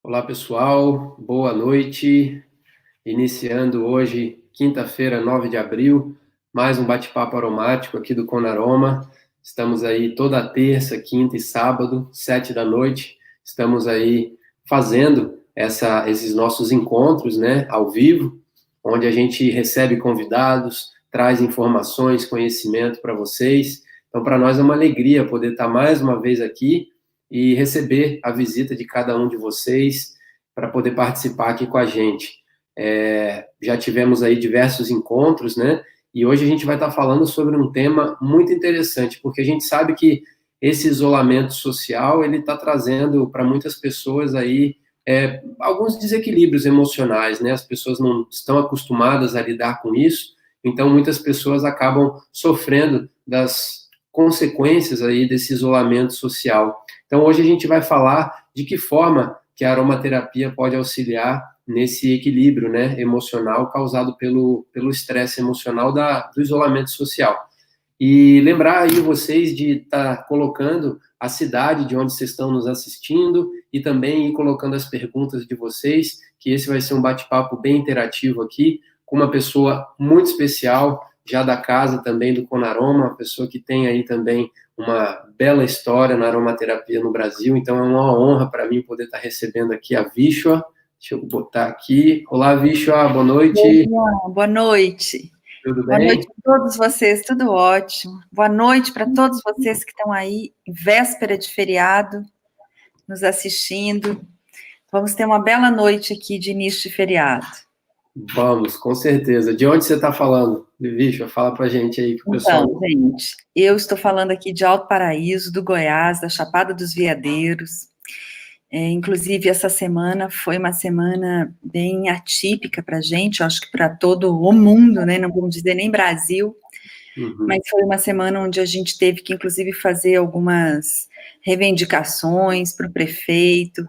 Olá, pessoal. Boa noite. Iniciando hoje, quinta-feira, 9 de abril, mais um bate-papo aromático aqui do Conaroma. Estamos aí toda terça, quinta e sábado, 7 da noite. Estamos aí fazendo esses nossos encontros, né, ao vivo, onde a gente recebe convidados, traz informações, conhecimento para vocês. Então, para nós é uma alegria poder estar mais uma vez aqui e receber a visita de cada um de vocês para poder participar aqui com a gente. Já tivemos aí diversos encontros, né? E hoje a gente vai estar falando sobre um tema muito interessante, porque a gente sabe que esse isolamento social, ele está trazendo para muitas pessoas aí alguns desequilíbrios emocionais, né? As pessoas não estão acostumadas a lidar com isso, então muitas pessoas acabam sofrendo das consequências aí desse isolamento social. Então hoje a gente vai falar de que forma que a aromaterapia pode auxiliar nesse equilíbrio, né, emocional causado pelo estresse emocional do isolamento social. E lembrar aí vocês de estar colocando a cidade de onde vocês estão nos assistindo e também ir colocando as perguntas de vocês, que esse vai ser um bate-papo bem interativo aqui, com uma pessoa muito especial, já da casa também do Conaroma, uma pessoa que tem aí também uma bela história na aromaterapia no Brasil, então é uma honra para mim poder estar recebendo aqui a Vishwa. Deixa eu botar aqui. Olá, Vishwa, boa noite. Boa noite. Tudo Boa bem? noite a todos vocês, tudo ótimo. Boa noite para todos vocês que estão aí, em véspera de feriado, nos assistindo. Vamos ter uma bela noite aqui de início de feriado. Vamos, com certeza. De onde você está falando, Vishwa? Fala para a gente aí, que o pessoal... Então, gente, eu estou falando aqui de Alto Paraíso, do Goiás, da Chapada dos Veadeiros. Inclusive, essa semana foi uma semana bem atípica para a gente, eu acho que para todo o mundo, né? Não vamos dizer nem Brasil, mas foi uma semana onde a gente teve que, inclusive, fazer algumas reivindicações para o prefeito,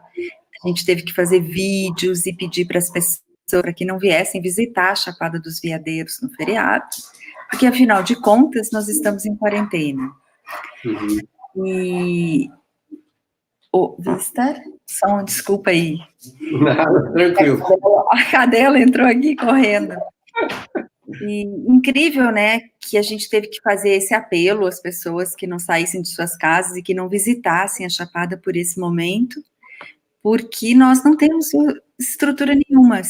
a gente teve que fazer vídeos e pedir para as pessoas para que não viessem visitar a Chapada dos Veadeiros no feriado, porque, afinal de contas, nós estamos em quarentena. E... Vistar? Só desculpa aí. Nada, tranquilo. A cadela entrou aqui correndo. E incrível, né, que a gente teve que fazer esse apelo às pessoas que não saíssem de suas casas e que não visitassem a Chapada por esse momento, porque nós não temos estrutura nenhuma.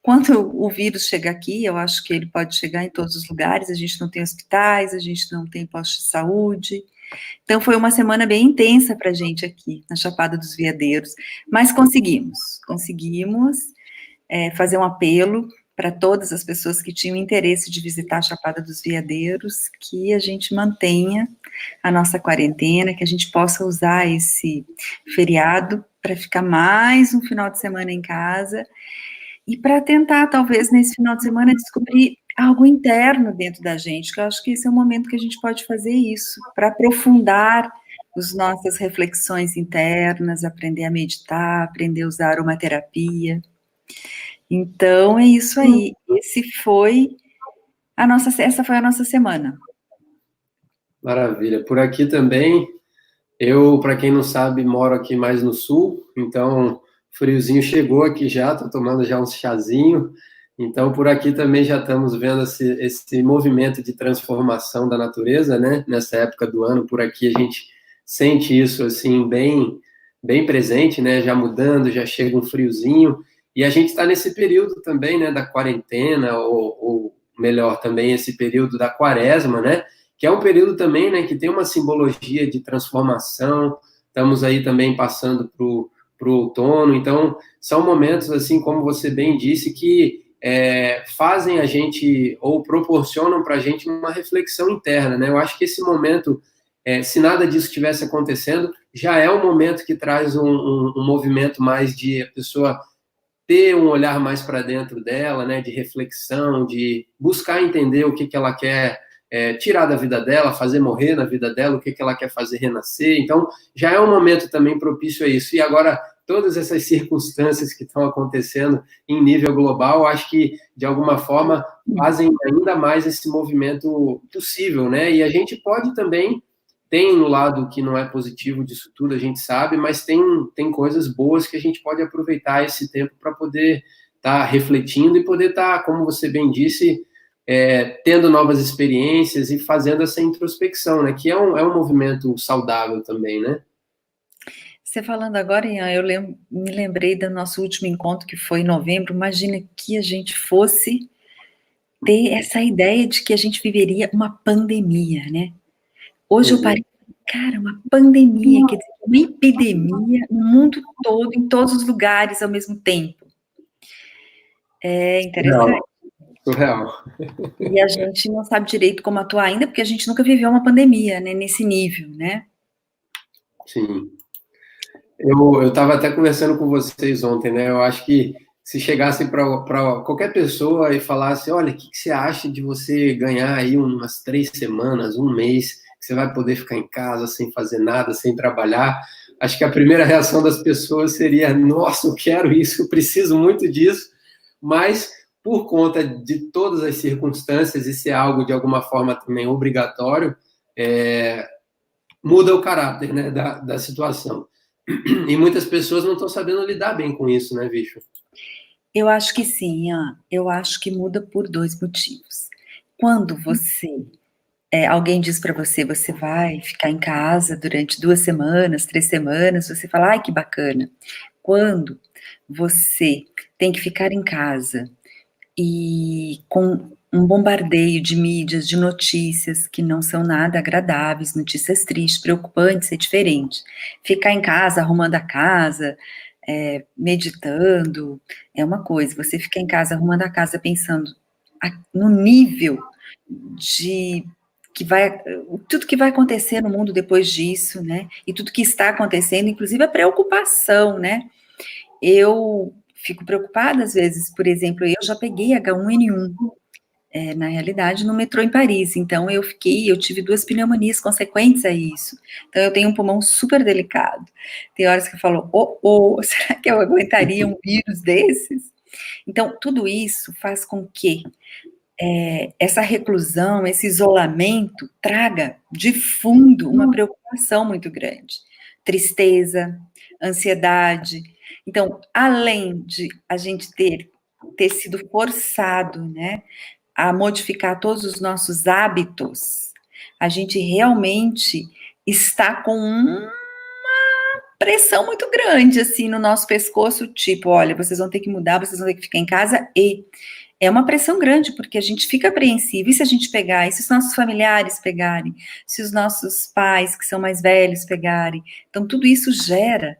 Quando o vírus chega aqui, eu acho que ele pode chegar em todos os lugares, a gente não tem hospitais, a gente não tem posto de saúde. Então, foi uma semana bem intensa para a gente aqui, na Chapada dos Veadeiros, mas conseguimos fazer um apelo para todas as pessoas que tinham interesse de visitar a Chapada dos Veadeiros, que a gente mantenha a nossa quarentena, que a gente possa usar esse feriado para ficar mais um final de semana em casa, e para tentar, talvez, nesse final de semana, descobrir algo interno dentro da gente, que eu acho que esse é o momento que a gente pode fazer isso, para aprofundar as nossas reflexões internas, aprender a meditar, aprender a usar aromaterapia. Então, é isso aí. Essa foi a nossa semana. Maravilha. Por aqui também, eu, para quem não sabe, moro aqui mais no sul, então friozinho chegou aqui já, estou tomando já um chazinho. Então, por aqui também já estamos vendo esse movimento de transformação da natureza, né? Nessa época do ano, por aqui a gente sente isso, assim, bem, bem presente, né? Já mudando, já chega um friozinho. E a gente está nesse período também, né? Da quarentena, ou melhor, também esse período da quaresma, né? Que é um período também, né? Que tem uma simbologia de transformação. Estamos aí também passando para o outono. Então, são momentos, assim, como você bem disse, que fazem a gente, ou proporcionam para a gente uma reflexão interna, né? Eu acho que esse momento, se nada disso estivesse acontecendo, já é um momento que traz um movimento mais de a pessoa ter um olhar mais para dentro dela, né? De reflexão, de buscar entender o que ela quer tirar da vida dela, fazer morrer na vida dela, o que ela quer fazer renascer. Então, já é um momento também propício a isso. E agora, todas essas circunstâncias que estão acontecendo em nível global, acho que, de alguma forma, fazem ainda mais esse movimento possível, né? E a gente pode também tem um lado que não é positivo disso tudo, a gente sabe, mas tem coisas boas que a gente pode aproveitar esse tempo para poder estar refletindo e poder estar, como você bem disse, tendo novas experiências e fazendo essa introspecção, né? Que é um movimento saudável também, né? Você falando agora, Ian, me lembrei do nosso último encontro, que foi em novembro. Imagina que a gente fosse ter essa ideia de que a gente viveria uma pandemia, né? Hoje eu parei, cara, uma pandemia, quer dizer, uma epidemia no mundo todo, em todos os lugares ao mesmo tempo. É interessante. Surreal. E a gente não sabe direito como atuar ainda, porque a gente nunca viveu uma pandemia, né, nesse nível, né? Sim. Eu estava até conversando com vocês ontem, né? Eu acho que se chegasse para qualquer pessoa e falasse, olha, o que você acha de você ganhar aí umas 3 semanas, um mês, que você vai poder ficar em casa sem fazer nada, sem trabalhar, acho que a primeira reação das pessoas seria, nossa, eu quero isso, eu preciso muito disso, mas por conta de todas as circunstâncias, e ser algo de alguma forma também obrigatório, muda o caráter, né, da situação. E muitas pessoas não estão sabendo lidar bem com isso, né, bicho? Eu acho que sim, Ian. Eu acho que muda por 2 motivos. Quando alguém diz para você, você vai ficar em casa durante 2 semanas, 3 semanas, você fala, ai, que bacana. Quando você tem que ficar em casa e com um bombardeio de mídias, de notícias que não são nada agradáveis, notícias tristes, preocupantes, é diferente. Ficar em casa, arrumando a casa, meditando, é uma coisa. Você ficar em casa, arrumando a casa, pensando no nível de tudo que vai acontecer no mundo depois disso, né? E tudo que está acontecendo, inclusive a preocupação, né? Eu fico preocupada às vezes, por exemplo, eu já peguei H1N1, na realidade, no metrô em Paris, então eu tive 2 pneumonias consequentes a isso, então eu tenho um pulmão super delicado, tem horas que eu falo, será que eu aguentaria um vírus desses? Então, tudo isso faz com que essa reclusão, esse isolamento, traga de fundo uma preocupação muito grande, tristeza, ansiedade. Então, além de a gente ter sido forçado, né, a modificar todos os nossos hábitos, a gente realmente está com uma pressão muito grande, assim, no nosso pescoço, tipo, olha, vocês vão ter que mudar, vocês vão ter que ficar em casa, e é uma pressão grande, porque a gente fica apreensivo, e se a gente pegar, e se os nossos familiares pegarem, se os nossos pais, que são mais velhos, pegarem, então tudo isso gera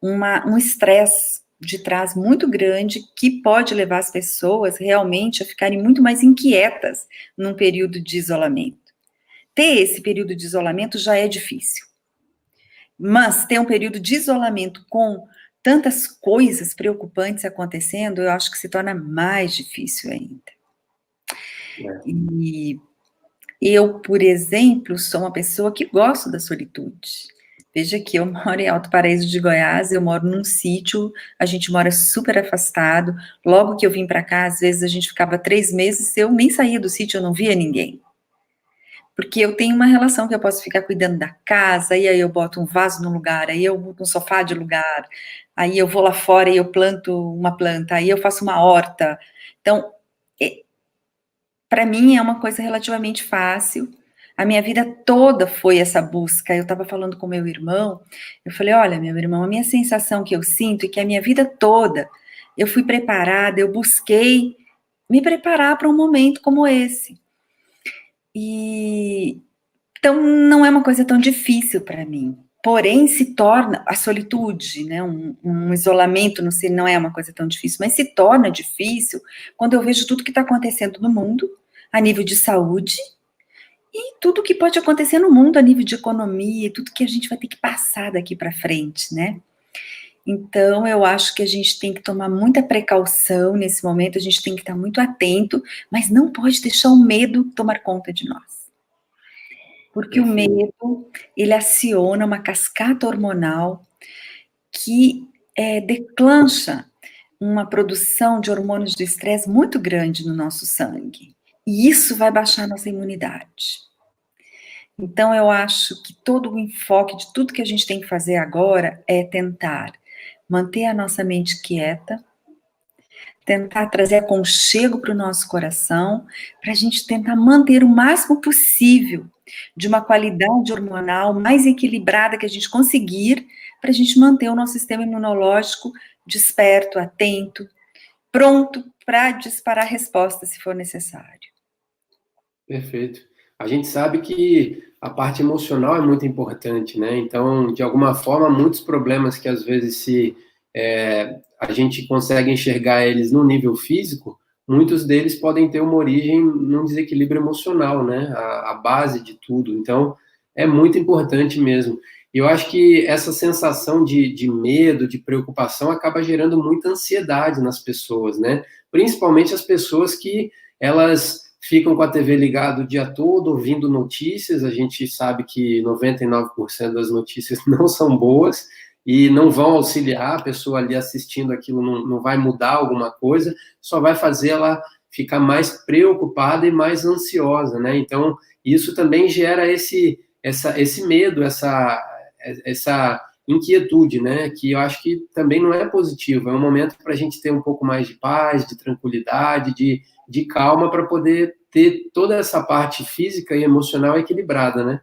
um estresse de trás muito grande, que pode levar as pessoas realmente a ficarem muito mais inquietas num período de isolamento. Ter esse período de isolamento já é difícil, mas ter um período de isolamento com tantas coisas preocupantes acontecendo, eu acho que se torna mais difícil ainda. E eu, por exemplo, sou uma pessoa que gosto da solitude. Veja que eu moro em Alto Paraíso de Goiás, eu moro num sítio, a gente mora super afastado. Logo que eu vim para cá, às vezes a gente ficava 3 meses, eu nem saía do sítio, eu não via ninguém. Porque eu tenho uma relação que eu posso ficar cuidando da casa, e aí eu boto um vaso no lugar, aí eu boto um sofá de lugar, aí eu vou lá fora e eu planto uma planta, aí eu faço uma horta. Então, para mim é uma coisa relativamente fácil. A minha vida toda foi essa busca. Eu estava falando com meu irmão, eu falei, olha, meu irmão, a minha sensação que eu sinto é que a minha vida toda eu fui preparada, eu busquei me preparar para um momento como esse. E então não é uma coisa tão difícil para mim. Porém, se torna a solitude, né, um isolamento no si não é uma coisa tão difícil, mas se torna difícil quando eu vejo tudo que está acontecendo no mundo, a nível de saúde, e tudo que pode acontecer no mundo a nível de economia, tudo que a gente vai ter que passar daqui para frente, né? Então, eu acho que a gente tem que tomar muita precaução nesse momento, a gente tem que estar muito atento, mas não pode deixar o medo tomar conta de nós. Porque o medo, ele aciona uma cascata hormonal que declancha uma produção de hormônios do estresse muito grande no nosso sangue. E isso vai baixar nossa imunidade. Então, eu acho que todo o enfoque de tudo que a gente tem que fazer agora é tentar manter a nossa mente quieta, tentar trazer aconchego para o nosso coração, para a gente tentar manter o máximo possível de uma qualidade hormonal mais equilibrada que a gente conseguir, para a gente manter o nosso sistema imunológico desperto, atento, pronto para disparar a resposta se for necessário. Perfeito. A gente sabe que a parte emocional é muito importante, né? Então, de alguma forma, muitos problemas que às vezes a gente consegue enxergar eles no nível físico, muitos deles podem ter uma origem num desequilíbrio emocional, né? A base de tudo. Então, é muito importante mesmo. E eu acho que essa sensação de medo, de preocupação, acaba gerando muita ansiedade nas pessoas, né? Principalmente as pessoas que elas ficam com a TV ligada o dia todo, ouvindo notícias. A gente sabe que 99% das notícias não são boas e não vão auxiliar a pessoa ali assistindo aquilo, não vai mudar alguma coisa, só vai fazer ela ficar mais preocupada e mais ansiosa, né? Então, isso também gera esse medo, essa inquietude, né? Que eu acho que também não é positivo. É um momento para a gente ter um pouco mais de paz, de tranquilidade, de calma para poder ter toda essa parte física e emocional equilibrada, né?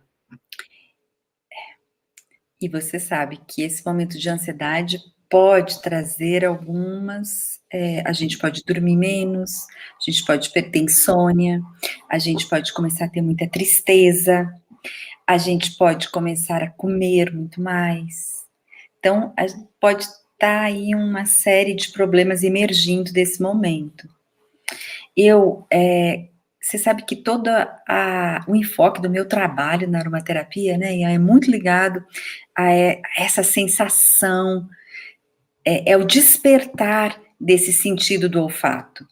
E você sabe que esse momento de ansiedade pode trazer algumas. A gente pode dormir menos, a gente pode ter insônia, a gente pode começar a ter muita tristeza, a gente pode começar a comer muito mais. Então, pode estar aí uma série de problemas emergindo desse momento. Você sabe que todo o enfoque do meu trabalho na aromaterapia, né, é muito ligado a essa sensação, é o despertar desse sentido do olfato.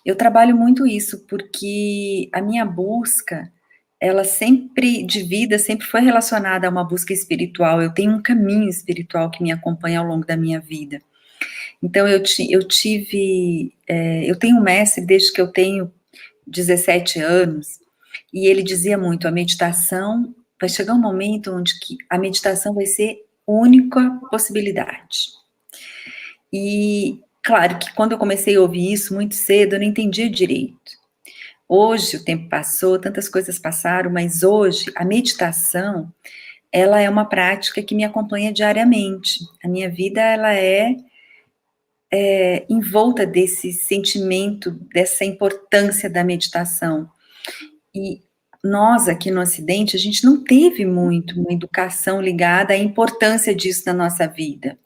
Eu trabalho muito isso porque a minha busca, ela sempre, de vida, sempre foi relacionada a uma busca espiritual. Eu tenho um caminho espiritual que me acompanha ao longo da minha vida. Então, eu tenho um mestre desde que eu tenho 17 anos, e ele dizia muito, a meditação, vai chegar um momento onde que a meditação vai ser única possibilidade. E, claro, que quando eu comecei a ouvir isso muito cedo, eu não entendia direito. Hoje, o tempo passou, tantas coisas passaram, mas hoje, a meditação, ela é uma prática que me acompanha diariamente. A minha vida, ela é envolta desse sentimento, dessa importância da meditação. E nós, aqui no Ocidente, a gente não teve muito uma educação ligada à importância disso na nossa vida.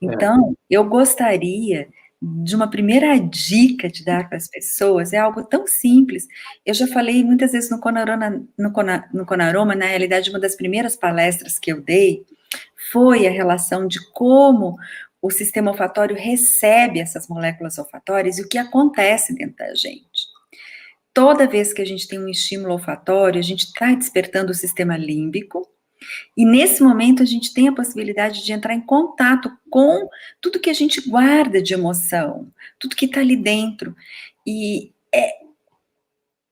Então, eu gostaria de uma primeira dica de dar para as pessoas, é algo tão simples. Eu já falei muitas vezes no Conaroma, na realidade, uma das primeiras palestras que eu dei foi a relação de como o sistema olfatório recebe essas moléculas olfatórias e o que acontece dentro da gente. Toda vez que a gente tem um estímulo olfatório, a gente está despertando o sistema límbico, e nesse momento a gente tem a possibilidade de entrar em contato com tudo que a gente guarda de emoção, tudo que está ali dentro. E,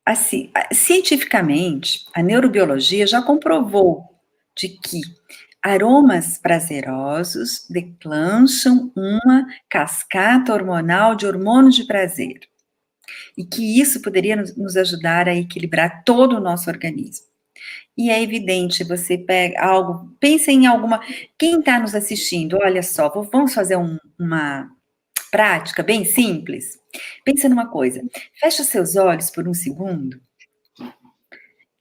assim, cientificamente, a neurobiologia já comprovou de que aromas prazerosos declancham uma cascata hormonal de hormônios de prazer. E que isso poderia nos ajudar a equilibrar todo o nosso organismo. E é evidente, você pega algo, pensa em alguma, quem está nos assistindo, olha só, vamos fazer uma prática bem simples? Pensa numa coisa, fecha seus olhos por um segundo,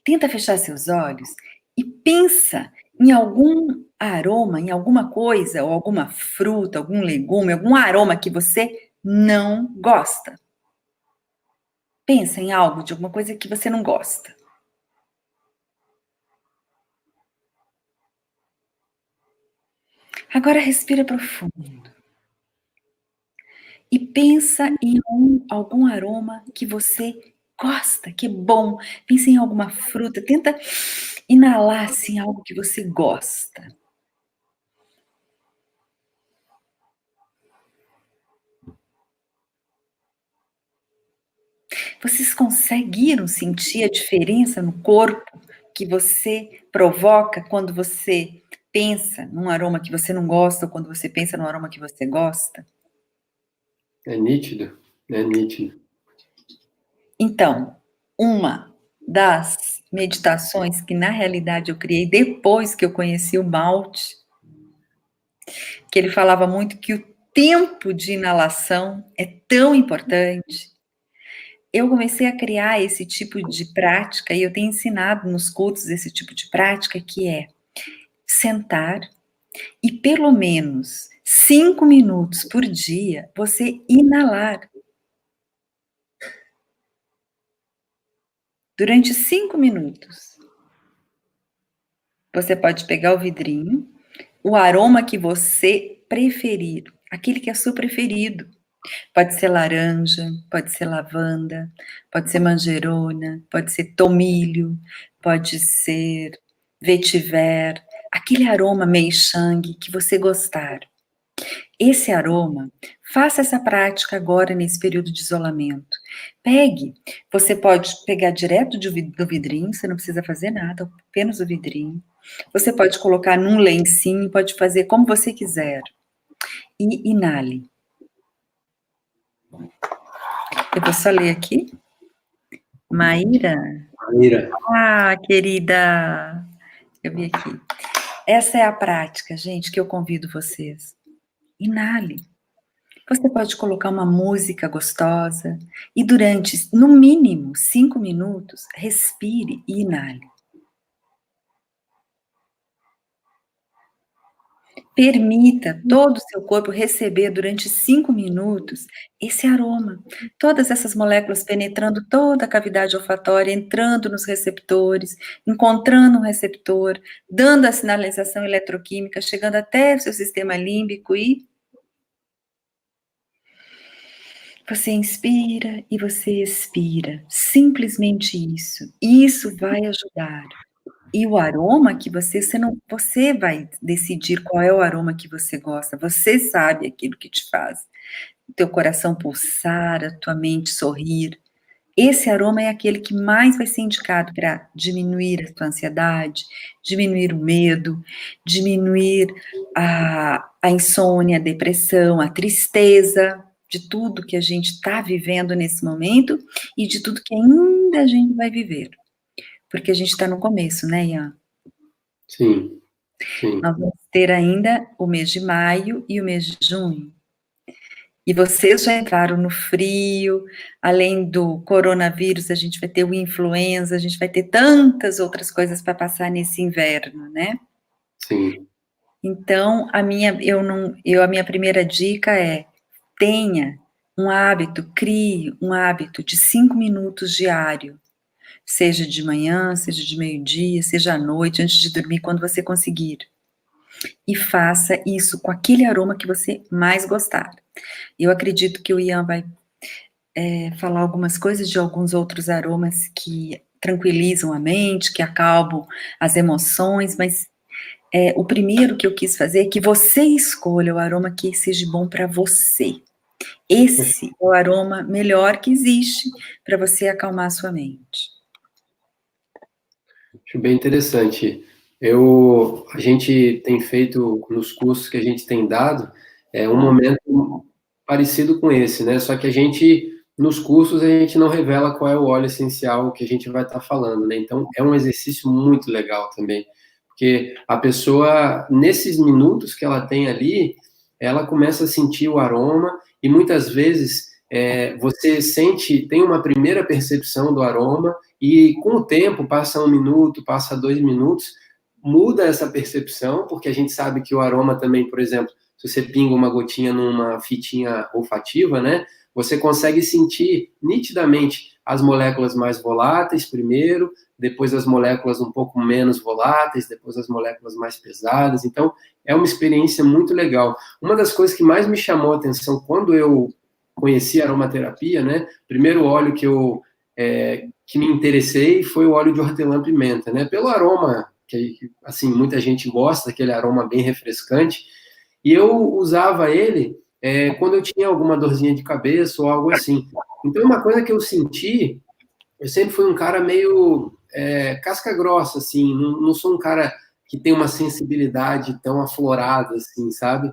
tenta fechar seus olhos e pensa em algum aroma, em alguma coisa, ou alguma fruta, algum legume, algum aroma que você não gosta. Pensa em algo, de alguma coisa que você não gosta. Agora respira profundo. E pensa em algum aroma que você gosta, que é bom. Pensa em alguma fruta, tenta inalar assim, algo que você gosta. Vocês conseguiram sentir a diferença no corpo que você provoca quando você pensa num aroma que você não gosta ou quando você pensa num aroma que você gosta? É nítido, é nítido. Então, uma das meditações que na realidade eu criei depois que eu conheci o malte, que ele falava muito que o tempo de inalação é tão importante. Eu comecei a criar esse tipo de prática e eu tenho ensinado nos cursos esse tipo de prática que é sentar e pelo menos 5 minutos por dia você inalar. Durante 5 minutos. Você pode pegar o vidrinho, o aroma que você preferir, aquele que é seu preferido. Pode ser laranja, pode ser lavanda, pode ser manjerona, pode ser tomilho, pode ser vetiver, aquele aroma meixangue que você gostar. Esse aroma, faça essa prática agora nesse período de isolamento. Pegue, você pode pegar direto do vidrinho, você não precisa fazer nada, apenas o vidrinho. Você pode colocar num lencinho, pode fazer como você quiser. E inale. Eu vou só ler aqui. Maíra? Maíra. Ah, querida! Eu vi aqui. Essa é a prática, gente, que eu convido vocês. Inale. Você pode colocar uma música gostosa e durante, no mínimo, 5 minutos, respire e inale. Permita todo o seu corpo receber durante 5 minutos esse aroma. Todas essas moléculas penetrando toda a cavidade olfatória, entrando nos receptores, encontrando um receptor, dando a sinalização eletroquímica, chegando até o seu sistema límbico e você inspira e você expira, simplesmente isso. Isso vai ajudar. E o aroma que você vai decidir qual é o aroma que você gosta. Você sabe aquilo que te faz o teu coração pulsar, a tua mente sorrir. Esse aroma é aquele que mais vai ser indicado para diminuir a tua ansiedade, diminuir o medo, diminuir a insônia, a depressão, a tristeza, de tudo que a gente está vivendo nesse momento e de tudo que ainda a gente vai viver. Porque a gente está no começo, né, Ian? Sim, sim. Nós vamos ter ainda o mês de maio e o mês de junho. E vocês já entraram no frio, além do coronavírus, a gente vai ter o influenza, a gente vai ter tantas outras coisas para passar nesse inverno, né? Sim. Então, a minha primeira dica é: tenha um hábito, crie um hábito de 5 minutos diário, seja de manhã, seja de meio-dia, seja à noite, antes de dormir, quando você conseguir. E faça isso com aquele aroma que você mais gostar. Eu acredito que o Ian vai falar algumas coisas de alguns outros aromas que tranquilizam a mente, que acalmam as emoções, mas o primeiro que eu quis fazer é que você escolha o aroma que seja bom para você. Esse é o aroma melhor que existe para você acalmar a sua mente. Acho bem interessante. A gente tem feito nos cursos que a gente tem dado, um momento parecido com esse, né? Só que nos cursos, a gente não revela qual é o óleo essencial que a gente vai estar falando, né? Então, é um exercício muito legal também, porque a pessoa, nesses minutos que ela tem ali, ela começa a sentir o aroma e muitas vezes você tem uma primeira percepção do aroma e com o tempo, passa 1 minuto, passa 2 minutos, muda essa percepção, porque a gente sabe que o aroma também, por exemplo, se você pinga uma gotinha numa fitinha olfativa, né, você consegue sentir nitidamente as moléculas mais voláteis primeiro, depois as moléculas um pouco menos voláteis, depois as moléculas mais pesadas. Então, é uma experiência muito legal. Uma das coisas que mais me chamou a atenção quando eu conheci a aromaterapia, né, primeiro óleo que me interessei foi o óleo de hortelã-pimenta, né, pelo aroma, que assim, muita gente gosta, aquele aroma bem refrescante, e eu usava ele quando eu tinha alguma dorzinha de cabeça ou algo assim. Então, uma coisa que eu senti, eu sempre fui um cara meio casca grossa, assim, não sou um cara que tem uma sensibilidade tão aflorada, assim, sabe?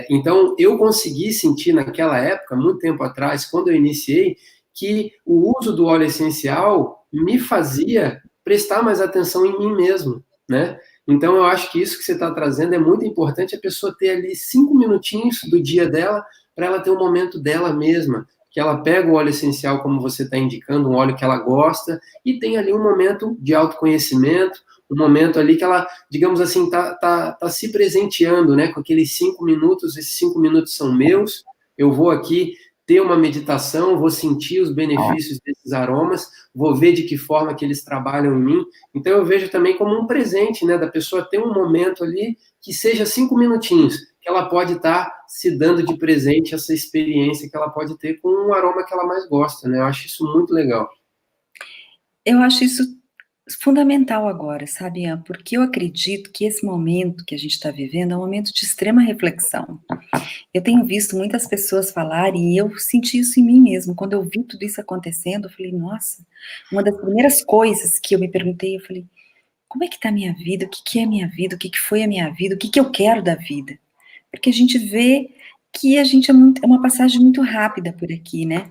Então, eu consegui sentir naquela época, muito tempo atrás, quando eu iniciei, que o uso do óleo essencial me fazia prestar mais atenção em mim mesmo, né? Então, eu acho que isso que você está trazendo é muito importante, a pessoa ter ali 5 minutinhos do dia dela, para ela ter um momento dela mesma, que ela pega o óleo essencial, como você está indicando, um óleo que ela gosta, e tem ali um momento de autoconhecimento, um momento ali que ela, digamos assim, tá se presenteando, né, com aqueles 5 minutos, esses 5 minutos são meus, eu vou aqui ter uma meditação, vou sentir os benefícios desses aromas, vou ver de que forma que eles trabalham em mim, então eu vejo também como um presente, né, da pessoa ter um momento ali que seja 5 minutinhos, que ela pode estar se dando de presente essa experiência que ela pode ter com um aroma que ela mais gosta, né, eu acho isso muito legal. Eu acho isso fundamental agora, sabe, Ian? Porque eu acredito que esse momento que a gente está vivendo é um momento de extrema reflexão. Eu tenho visto muitas pessoas falarem, e eu senti isso em mim mesmo. Quando eu vi tudo isso acontecendo, eu falei, nossa, uma das primeiras coisas que eu me perguntei, eu falei, como é que está a minha vida? O que que é a minha vida? O que que foi a minha vida? O que que eu quero da vida? Porque a gente vê que a gente é uma passagem muito rápida por aqui, né?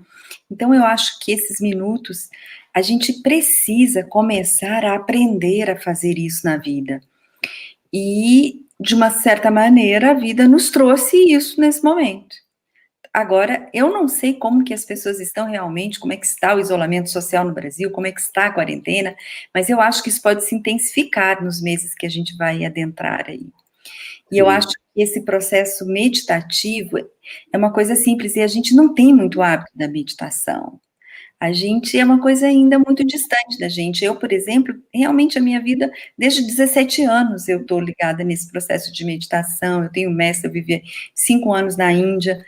Então eu acho que esses minutos a gente precisa começar a aprender a fazer isso na vida. E de uma certa maneira a vida nos trouxe isso nesse momento. Agora, eu não sei como que as pessoas estão realmente, como é que está o isolamento social no Brasil, como é que está a quarentena, mas eu acho que isso pode se intensificar nos meses que a gente vai adentrar aí. E eu acho que esse processo meditativo é uma coisa simples, e a gente não tem muito hábito da meditação. A gente é uma coisa ainda muito distante da gente. Eu, por exemplo, realmente a minha vida, desde 17 anos eu estou ligada nesse processo de meditação, eu tenho mestre, eu vivi 5 anos na Índia,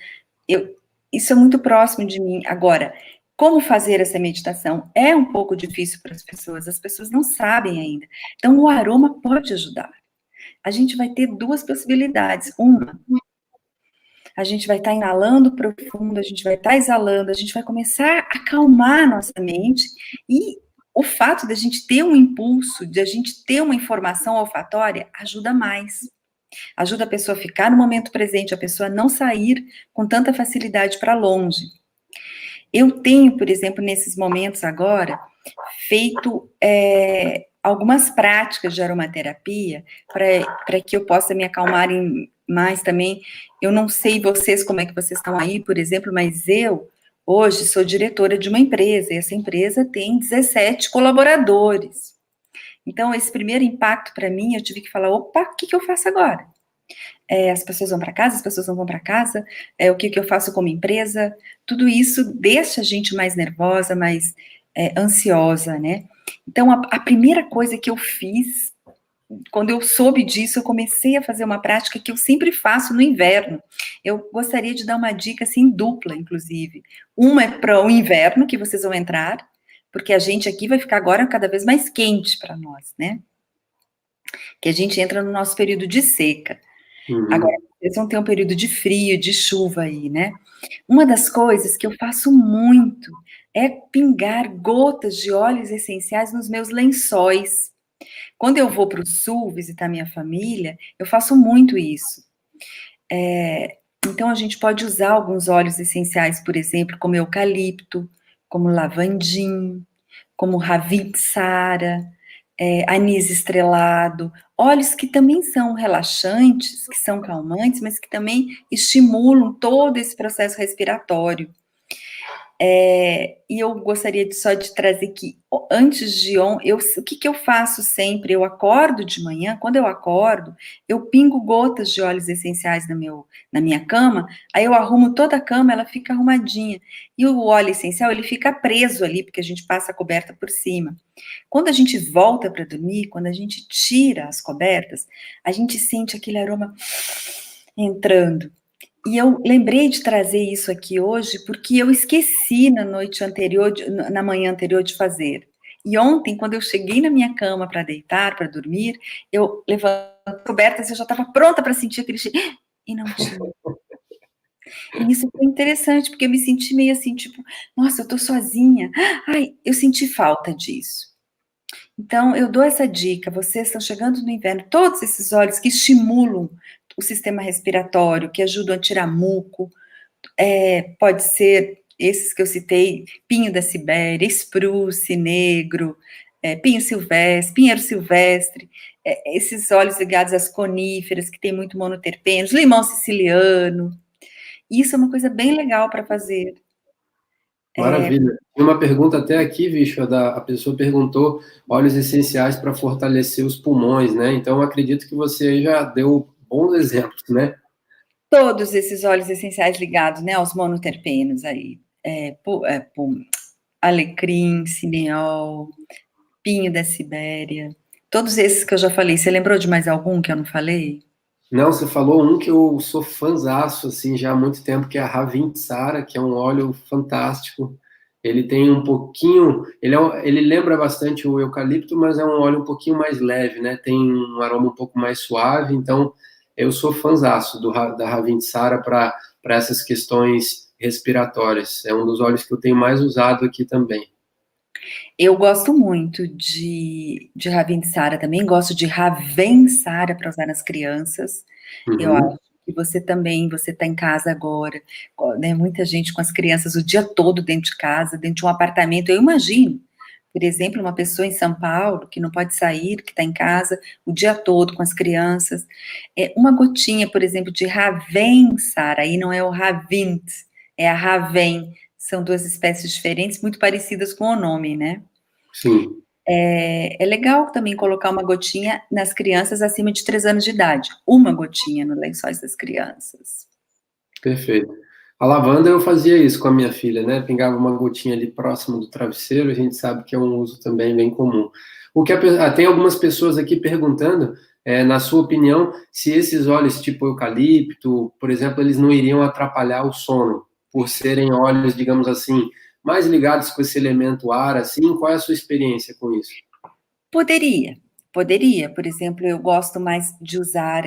isso é muito próximo de mim. Agora, como fazer essa meditação? É um pouco difícil para as pessoas não sabem ainda. Então, o aroma pode ajudar. A gente vai ter duas possibilidades. Uma, a gente vai estar inalando profundo, a gente vai estar exalando, a gente vai começar a acalmar a nossa mente, e o fato de a gente ter um impulso, de a gente ter uma informação olfatória, ajuda mais. Ajuda a pessoa a ficar no momento presente, a pessoa não sair com tanta facilidade para longe. Eu tenho, por exemplo, nesses momentos agora, feito algumas práticas de aromaterapia para que eu possa me acalmar mais também. Eu não sei vocês como é que vocês estão aí, por exemplo, mas eu hoje sou diretora de uma empresa, e essa empresa tem 17 colaboradores. Então, esse primeiro impacto para mim, eu tive que falar, opa, o que eu faço agora? As pessoas vão para casa, as pessoas não vão para casa, o que eu faço como empresa, tudo isso deixa a gente mais nervosa, mais ansiosa, né? Então, a primeira coisa que eu fiz, quando eu soube disso, eu comecei a fazer uma prática que eu sempre faço no inverno. Eu gostaria de dar uma dica, assim, dupla, inclusive. Uma é para o inverno, que vocês vão entrar, porque a gente aqui vai ficar agora cada vez mais quente para nós, né? Que a gente entra no nosso período de seca. Agora, vocês vão ter um período de frio, de chuva aí, né? Uma das coisas que eu faço muito é pingar gotas de óleos essenciais nos meus lençóis. Quando eu vou para o sul visitar minha família, eu faço muito isso. Então, a gente pode usar alguns óleos essenciais, por exemplo, como eucalipto, como lavandim, como ravitsara, anis estrelado, óleos que também são relaxantes, que são calmantes, mas que também estimulam todo esse processo respiratório. E eu gostaria só de trazer que, antes de ontem, o que eu faço sempre? Eu acordo de manhã, quando eu acordo, eu pingo gotas de óleos essenciais na minha cama, aí eu arrumo toda a cama, ela fica arrumadinha. E o óleo essencial, ele fica preso ali, porque a gente passa a coberta por cima. Quando a gente volta para dormir, quando a gente tira as cobertas, a gente sente aquele aroma entrando. E eu lembrei de trazer isso aqui hoje porque eu esqueci na noite anterior, na manhã anterior de fazer. E ontem, quando eu cheguei na minha cama para deitar, para dormir, eu levantei as cobertas, eu já estava pronta para sentir aquele cheiro, e não tinha. E isso foi interessante, porque eu me senti meio assim, tipo, nossa, eu tô sozinha. Ai, eu senti falta disso. Então, eu dou essa dica, vocês estão chegando no inverno, todos esses óleos que estimulam o sistema respiratório, que ajudam a tirar muco, pode ser esses que eu citei, pinho da Sibéria, espruce negro, pinheiro silvestre, esses óleos ligados às coníferas, que tem muito monoterpenos, limão siciliano, isso é uma coisa bem legal para fazer. Maravilha. Tem uma pergunta até aqui, bicho, a pessoa perguntou óleos essenciais para fortalecer os pulmões, né? Então, eu acredito que você já deu bons exemplos, né? Todos esses óleos essenciais ligados, né, aos monoterpenos aí, alecrim, cineol, pinho da Sibéria, todos esses que eu já falei. Você lembrou de mais algum que eu não falei? Não, você falou um que eu sou fãzaço, assim, já há muito tempo, que é a Ravintsara, que é um óleo fantástico. Ele tem um pouquinho, ele lembra bastante o eucalipto, mas é um óleo um pouquinho mais leve, né? Tem um aroma um pouco mais suave, então eu sou fãzaço da Ravintsara para essas questões respiratórias. É um dos óleos que eu tenho mais usado aqui também. Eu gosto muito de Ravintsara também, gosto de Ravensara para usar nas crianças. Eu acho Uhum. que você também, você está em casa agora, né, muita gente com as crianças o dia todo dentro de casa, dentro de um apartamento. Eu imagino, por exemplo, uma pessoa em São Paulo que não pode sair, que está em casa o dia todo com as crianças. Uma gotinha, por exemplo, de Ravensara, aí não é o Ravint, é a Raven. São duas espécies diferentes, muito parecidas com o nome, né? Sim. É legal também colocar uma gotinha nas crianças acima de 3 anos de idade. Uma gotinha nos lençóis das crianças. Perfeito. A lavanda eu fazia isso com a minha filha, né? Pingava uma gotinha ali próximo do travesseiro, a gente sabe que é um uso também bem comum. Tem algumas pessoas aqui perguntando, na sua opinião, se esses óleos tipo eucalipto, por exemplo, eles não iriam atrapalhar o sono, por serem óleos, digamos assim, mais ligados com esse elemento ar, assim, qual é a sua experiência com isso? Poderia. Por exemplo, eu gosto mais de usar,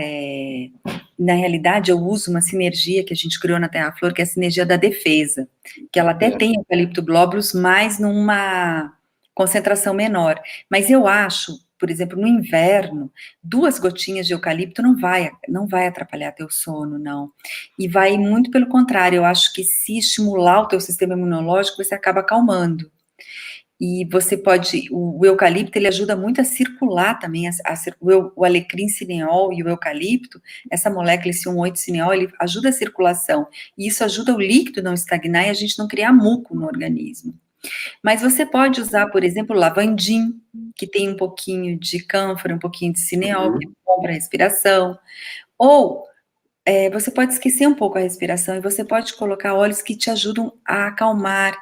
na realidade, eu uso uma sinergia que a gente criou na Terra Flor, que é a sinergia da defesa, que ela até É. tem eucalipto globulus, mas numa concentração menor. Mas eu acho, por exemplo, no inverno, 2 gotinhas de eucalipto não vai atrapalhar teu sono, não. E vai muito pelo contrário, eu acho que se estimular o teu sistema imunológico, você acaba acalmando. E você pode, o eucalipto, ele ajuda muito a circular também, o alecrim cineol e o eucalipto, essa molécula, esse 1,8 cineol, ele ajuda a circulação, e isso ajuda o líquido não estagnar e a gente não criar muco no organismo. Mas você pode usar, por exemplo, lavandim, que tem um pouquinho de cânfora, um pouquinho de cineol, que é Uhum. bom para a respiração, ou você pode esquecer um pouco a respiração, e você pode colocar óleos que te ajudam a acalmar,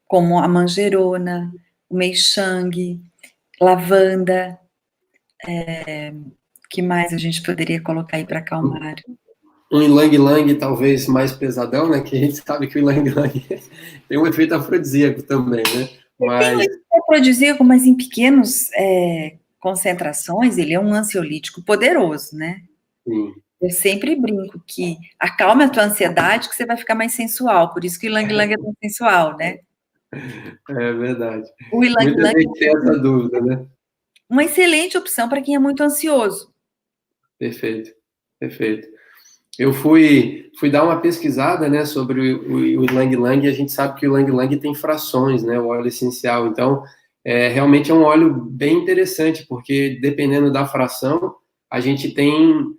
como a manjerona, o meixangue, lavanda, que mais a gente poderia colocar aí para acalmar? Um ylang-ylang talvez mais pesadão, né? Que a gente sabe que o ylang-ylang tem um efeito afrodisíaco também, né? Tem um Mas, efeito afrodisíaco, mas em pequenas concentrações, ele é um ansiolítico poderoso, né? sim, Eu sempre brinco que acalma a tua ansiedade que você vai ficar mais sensual, por isso que o ylang-ylang é tão sensual, né? é verdade. O Muita ylang-ylang gente tem essa dúvida, né? é uma excelente opção para quem é muito ansioso. Perfeito, perfeito. Eu fui dar uma pesquisada, né, sobre o ylang-ylang, e a gente sabe que o ylang-ylang tem frações, né, o óleo essencial. Então, realmente é um óleo bem interessante, porque dependendo da fração, a gente tem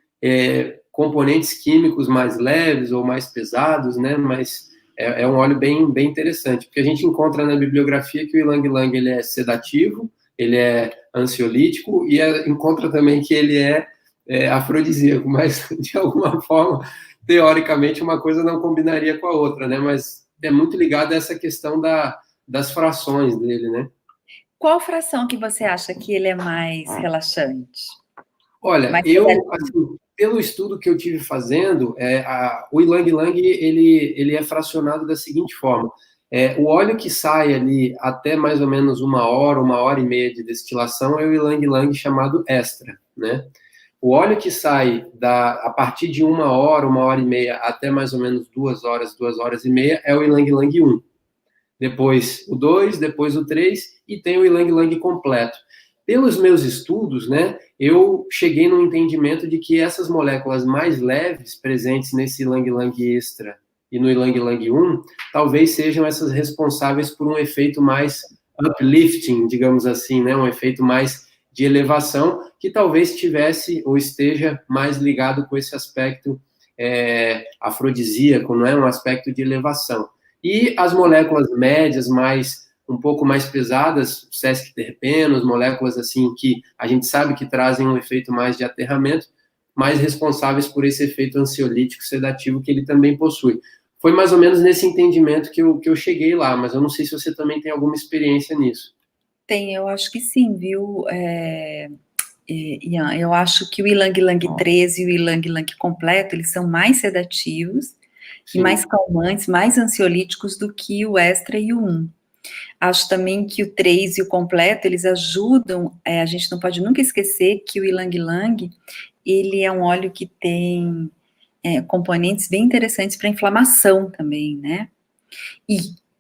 componentes químicos mais leves ou mais pesados, né, mas é um óleo bem, bem interessante, porque a gente encontra na bibliografia que o ylang-ylang ele é sedativo, ele é ansiolítico, e encontra também que ele é afrodisíaco, mas de alguma forma, teoricamente, uma coisa não combinaria com a outra, né? Mas é muito ligado a essa questão das frações dele, né? Qual fração que você acha que ele é mais relaxante? Olha, Mais sedativo? assim, pelo estudo que eu tive fazendo, o ylang-ylang ele é fracionado da seguinte forma: o óleo que sai ali até mais ou menos 1 hora e meia de destilação é o ylang-ylang chamado extra, né? O óleo que sai a partir de 1 hora e meia, até mais ou menos 2 horas, 2 horas e meia, é o ylang-ylang 1. Depois o 2, depois o 3 e tem o ylang-ylang completo. Pelos meus estudos, né, eu cheguei no entendimento de que essas moléculas mais leves presentes nesse ylang-ylang extra e no ylang-ylang 1, talvez sejam essas responsáveis por um efeito mais uplifting, digamos assim, né, um efeito mais de elevação, que talvez tivesse ou esteja mais ligado com esse aspecto afrodisíaco, não é? Um aspecto de elevação. E as moléculas médias, um pouco mais pesadas, sesquiterpenos, moléculas assim que a gente sabe que trazem um efeito mais de aterramento, mais responsáveis por esse efeito ansiolítico sedativo que ele também possui. Foi mais ou menos nesse entendimento que eu cheguei lá, mas eu não sei se você também tem alguma experiência nisso. Tem, eu acho que sim, viu, Ian? Eu acho que o ylang-ylang 3 e o ylang-ylang completo, eles são mais sedativos e mais calmantes, mais ansiolíticos do que o extra e o 1. Acho também que o 3 e o completo, eles ajudam, a gente não pode nunca esquecer que o ylang-ylang, ele é um óleo que tem componentes bem interessantes para inflamação também, né? E,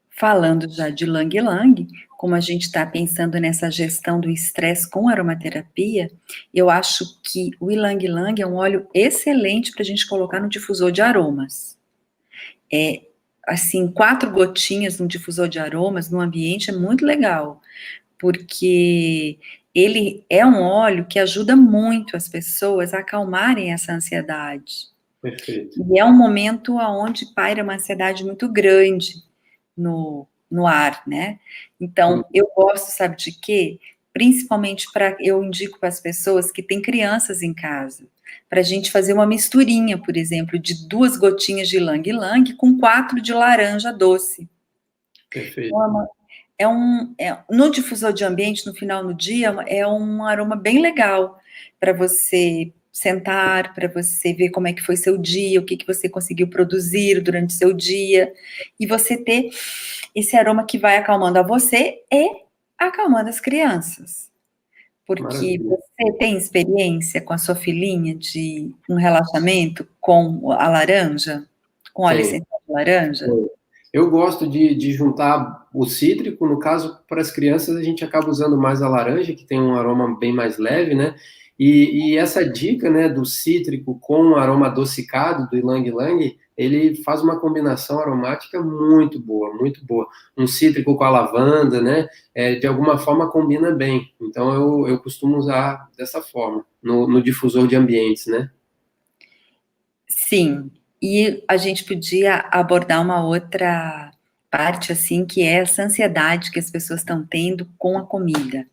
falando já de ylang-ylang, como a gente está pensando nessa gestão do estresse com aromaterapia, eu acho que o ylang-ylang é um óleo excelente para a gente colocar no difusor de aromas. Assim, 4 gotinhas no difusor de aromas no ambiente é muito legal, porque ele é um óleo que ajuda muito as pessoas a acalmarem essa ansiedade. Perfeito. E é um momento onde paira uma ansiedade muito grande no ar, né? Então, eu gosto, sabe de quê? Principalmente eu indico para as pessoas que têm crianças em casa, para a gente fazer uma misturinha, por exemplo, de 2 gotinhas de ylang-ylang com 4 de laranja doce. Perfeito. No difusor de ambiente, no final do dia, é um aroma bem legal para você sentar, para você ver como é que foi seu dia, o que você conseguiu produzir durante seu dia, e você ter esse aroma que vai acalmando a você e acalmando as crianças. Porque Maravilha. você tem experiência com a sua filhinha de um relaxamento com a laranja? Com óleo essencial de laranja? Eu gosto de juntar o cítrico, no caso, para as crianças a gente acaba usando mais a laranja, que tem um aroma bem mais leve, né? E essa dica, né, do cítrico com o aroma adocicado do ylang-ylang, ele faz uma combinação aromática muito boa, muito boa. Um cítrico com a lavanda, né, de alguma forma combina bem. Então eu costumo usar dessa forma, no difusor de ambientes, né? Sim, e a gente podia abordar uma outra parte, assim, que é essa ansiedade que as pessoas estão tendo com a comida.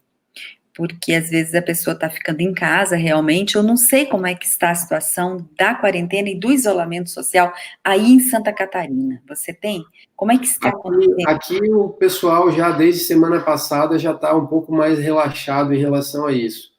Porque às vezes a pessoa está ficando em casa realmente, eu não sei como é que está a situação da quarentena e do isolamento social aí em Santa Catarina. Você tem? Como é que está acontecendo? Aqui o pessoal já desde semana passada já está um pouco mais relaxado em relação a isso.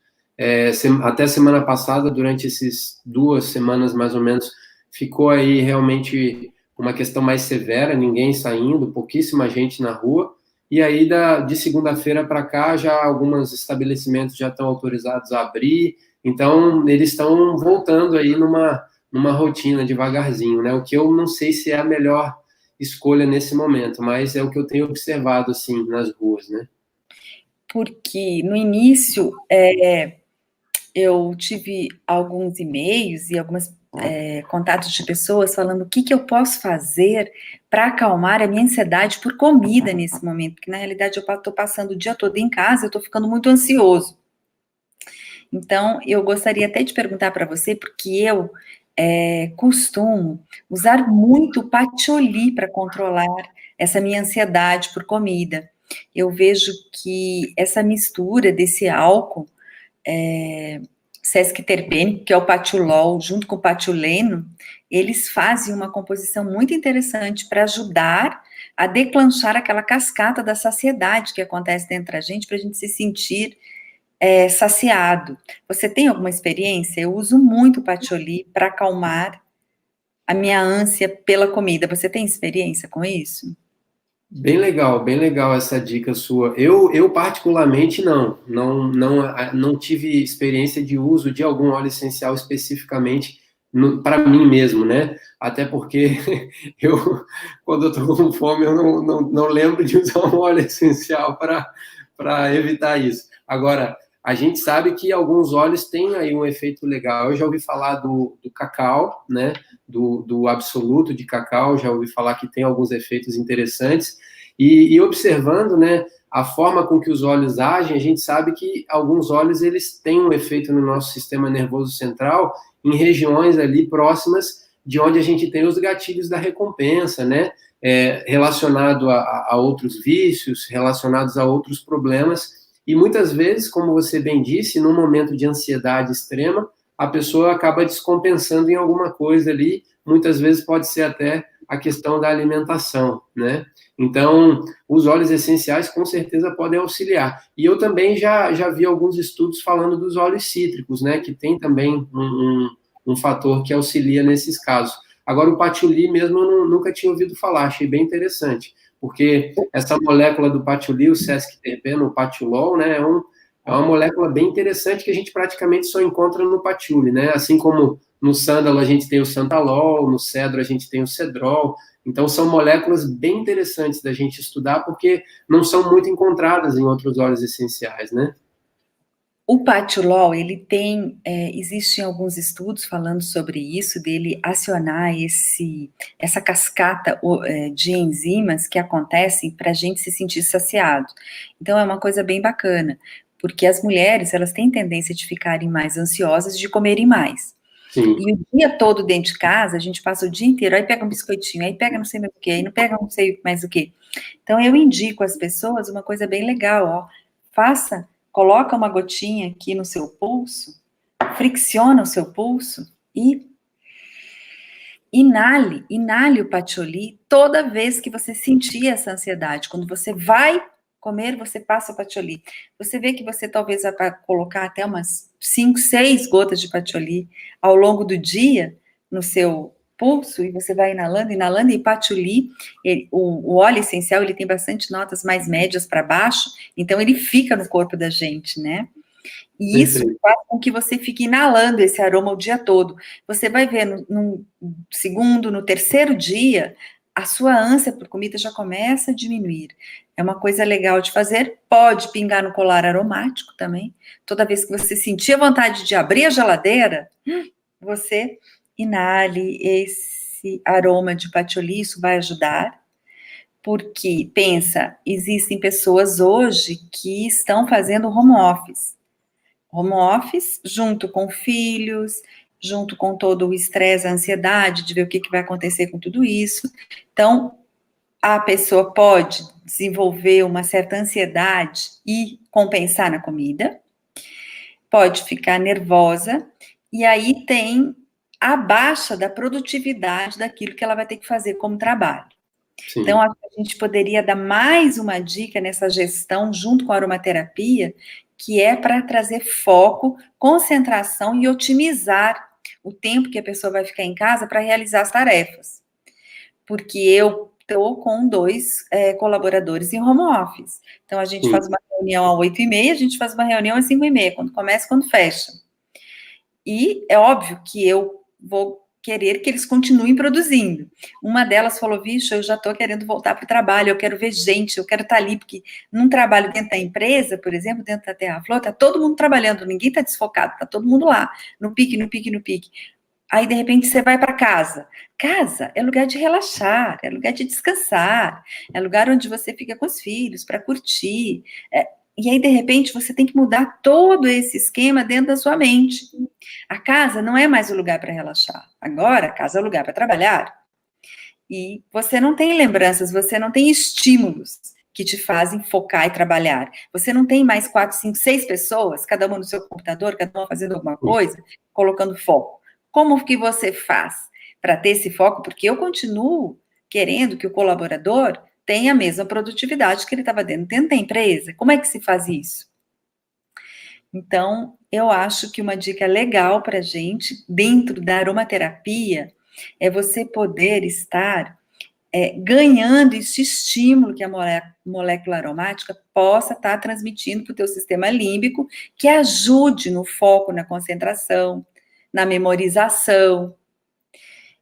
Até semana passada, durante essas 2 semanas mais ou menos, ficou aí realmente uma questão mais severa, ninguém saindo, pouquíssima gente na rua. E aí, de segunda-feira para cá, já alguns estabelecimentos já estão autorizados a abrir. Então, eles estão voltando aí numa rotina devagarzinho, né? O que eu não sei se é a melhor escolha nesse momento, mas é o que eu tenho observado, assim, nas ruas, né? Porque no início, eu tive alguns e-mails e alguns contatos de pessoas falando o que eu posso fazer para acalmar a minha ansiedade por comida nesse momento, porque na realidade eu estou passando o dia todo em casa, eu estou ficando muito ansioso. Então, eu gostaria até de perguntar para você, porque eu costumo usar muito o patchouli para controlar essa minha ansiedade por comida. Eu vejo que essa mistura desse álcool sesquiterpênico, que é o patulol, junto com o patuleno, eles fazem uma composição muito interessante para ajudar a declanchar aquela cascata da saciedade que acontece dentro da gente, para a gente se sentir saciado. Você tem alguma experiência? Eu uso muito o patchouli para acalmar a minha ânsia pela comida. Você tem experiência com isso? Bem legal essa dica sua. Eu particularmente não tive experiência de uso de algum óleo essencial especificamente para mim mesmo, né? Até porque quando eu estou com fome, eu não lembro de usar um óleo essencial para evitar isso. Agora, a gente sabe que alguns óleos têm aí um efeito legal. Eu já ouvi falar do cacau, né? Do absoluto de cacau, já ouvi falar que tem alguns efeitos interessantes. E observando, né, a forma com que os óleos agem, a gente sabe que alguns óleos eles têm um efeito no nosso sistema nervoso central em regiões ali próximas de onde a gente tem os gatilhos da recompensa, né? Relacionado a outros vícios, relacionados a outros problemas. E muitas vezes, como você bem disse, num momento de ansiedade extrema, a pessoa acaba descompensando em alguma coisa ali, muitas vezes pode ser até a questão da alimentação, né? Então, os óleos essenciais com certeza podem auxiliar. E eu também já vi alguns estudos falando dos óleos cítricos, né? Que tem também um fator que auxilia nesses casos. Agora, o patchouli mesmo eu nunca tinha ouvido falar, achei bem interessante, porque essa molécula do patchouli, o sesquiterpeno, o patchoulol, né, é uma molécula bem interessante que a gente praticamente só encontra no patchouli, né, assim como no sândalo a gente tem o santalol, no cedro a gente tem o cedrol, então são moléculas bem interessantes da gente estudar, porque não são muito encontradas em outros óleos essenciais, né? O patiolol, ele tem, existem alguns estudos falando sobre isso, dele acionar essa cascata de enzimas que acontecem para a gente se sentir saciado. Então, é uma coisa bem bacana, porque as mulheres, elas têm tendência de ficarem mais ansiosas, de comerem mais. Sim. E o dia todo dentro de casa, a gente passa o dia inteiro, aí pega um biscoitinho, aí pega não sei mais o que, aí não pega não sei mais o que. Então, eu indico às pessoas uma coisa bem legal, ó, coloca uma gotinha aqui no seu pulso, fricciona o seu pulso e inale o patchouli toda vez que você sentir essa ansiedade. Quando você vai comer, você passa o patchouli. Você vê que você talvez vai colocar até umas 5, 6 gotas de patchouli ao longo do dia no seu pulso, e você vai inalando, e patchouli, o óleo essencial, ele tem bastante notas mais médias para baixo, então ele fica no corpo da gente, né? E isso faz com que você fique inalando esse aroma o dia todo. Você vai ver no segundo, no terceiro dia, a sua ânsia por comida já começa a diminuir. É uma coisa legal de fazer. Pode pingar no colar aromático também. Toda vez que você sentir a vontade de abrir a geladeira, você inale esse aroma de patchouli, isso vai ajudar. Porque, pensa, existem pessoas hoje que estão fazendo home office. Home office, junto com filhos, junto com todo o estresse, a ansiedade de ver o que vai acontecer com tudo isso. Então, a pessoa pode desenvolver uma certa ansiedade e compensar na comida, pode ficar nervosa, e aí tem a baixa da produtividade daquilo que ela vai ter que fazer como trabalho. Sim. Então, acho que a gente poderia dar mais uma dica nessa gestão, junto com a aromaterapia, que é para trazer foco, concentração e otimizar o tempo que a pessoa vai ficar em casa para realizar as tarefas. Porque eu estou com 2 colaboradores em home office. Então, a gente faz uma reunião às 8h30, a gente faz uma reunião às 5h30, quando começa, quando fecha. E é óbvio que eu vou querer que eles continuem produzindo. Uma delas falou, vixe, eu já estou querendo voltar para o trabalho, eu quero ver gente, eu quero estar ali, porque num trabalho dentro da empresa, por exemplo, dentro da Terra Flor, está todo mundo trabalhando, ninguém está desfocado, está todo mundo lá, no pique, no pique, no pique. Aí, de repente, você vai para casa. Casa é lugar de relaxar, é lugar de descansar, é lugar onde você fica com os filhos, para curtir. E aí, de repente, você tem que mudar todo esse esquema dentro da sua mente. A casa não é mais o lugar para relaxar. Agora, a casa é o lugar para trabalhar. E você não tem lembranças, você não tem estímulos que te fazem focar e trabalhar. Você não tem mais 4, 5, 6 pessoas, cada uma no seu computador, cada uma fazendo alguma coisa, colocando foco. Como que você faz para ter esse foco? Porque eu continuo querendo que o colaborador tenha a mesma produtividade que ele estava dentro da empresa. Como é que se faz isso? Então, eu acho que uma dica legal para a gente, dentro da aromaterapia, é você poder estar ganhando esse estímulo que a molécula aromática possa estar transmitindo para o teu sistema límbico, que ajude no foco, na concentração, na memorização.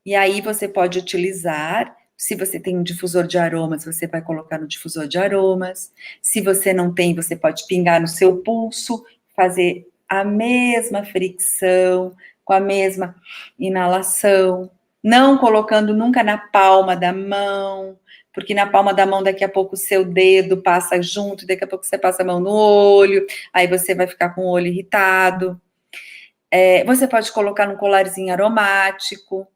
E aí você pode utilizar, se você tem um difusor de aromas, você vai colocar no difusor de aromas. Se você não tem, você pode pingar no seu pulso, fazer a mesma fricção, com a mesma inalação, não colocando nunca na palma da mão, porque na palma da mão daqui a pouco o seu dedo passa junto, daqui a pouco você passa a mão no olho, aí você vai ficar com o olho irritado. Você pode colocar num colarzinho aromático.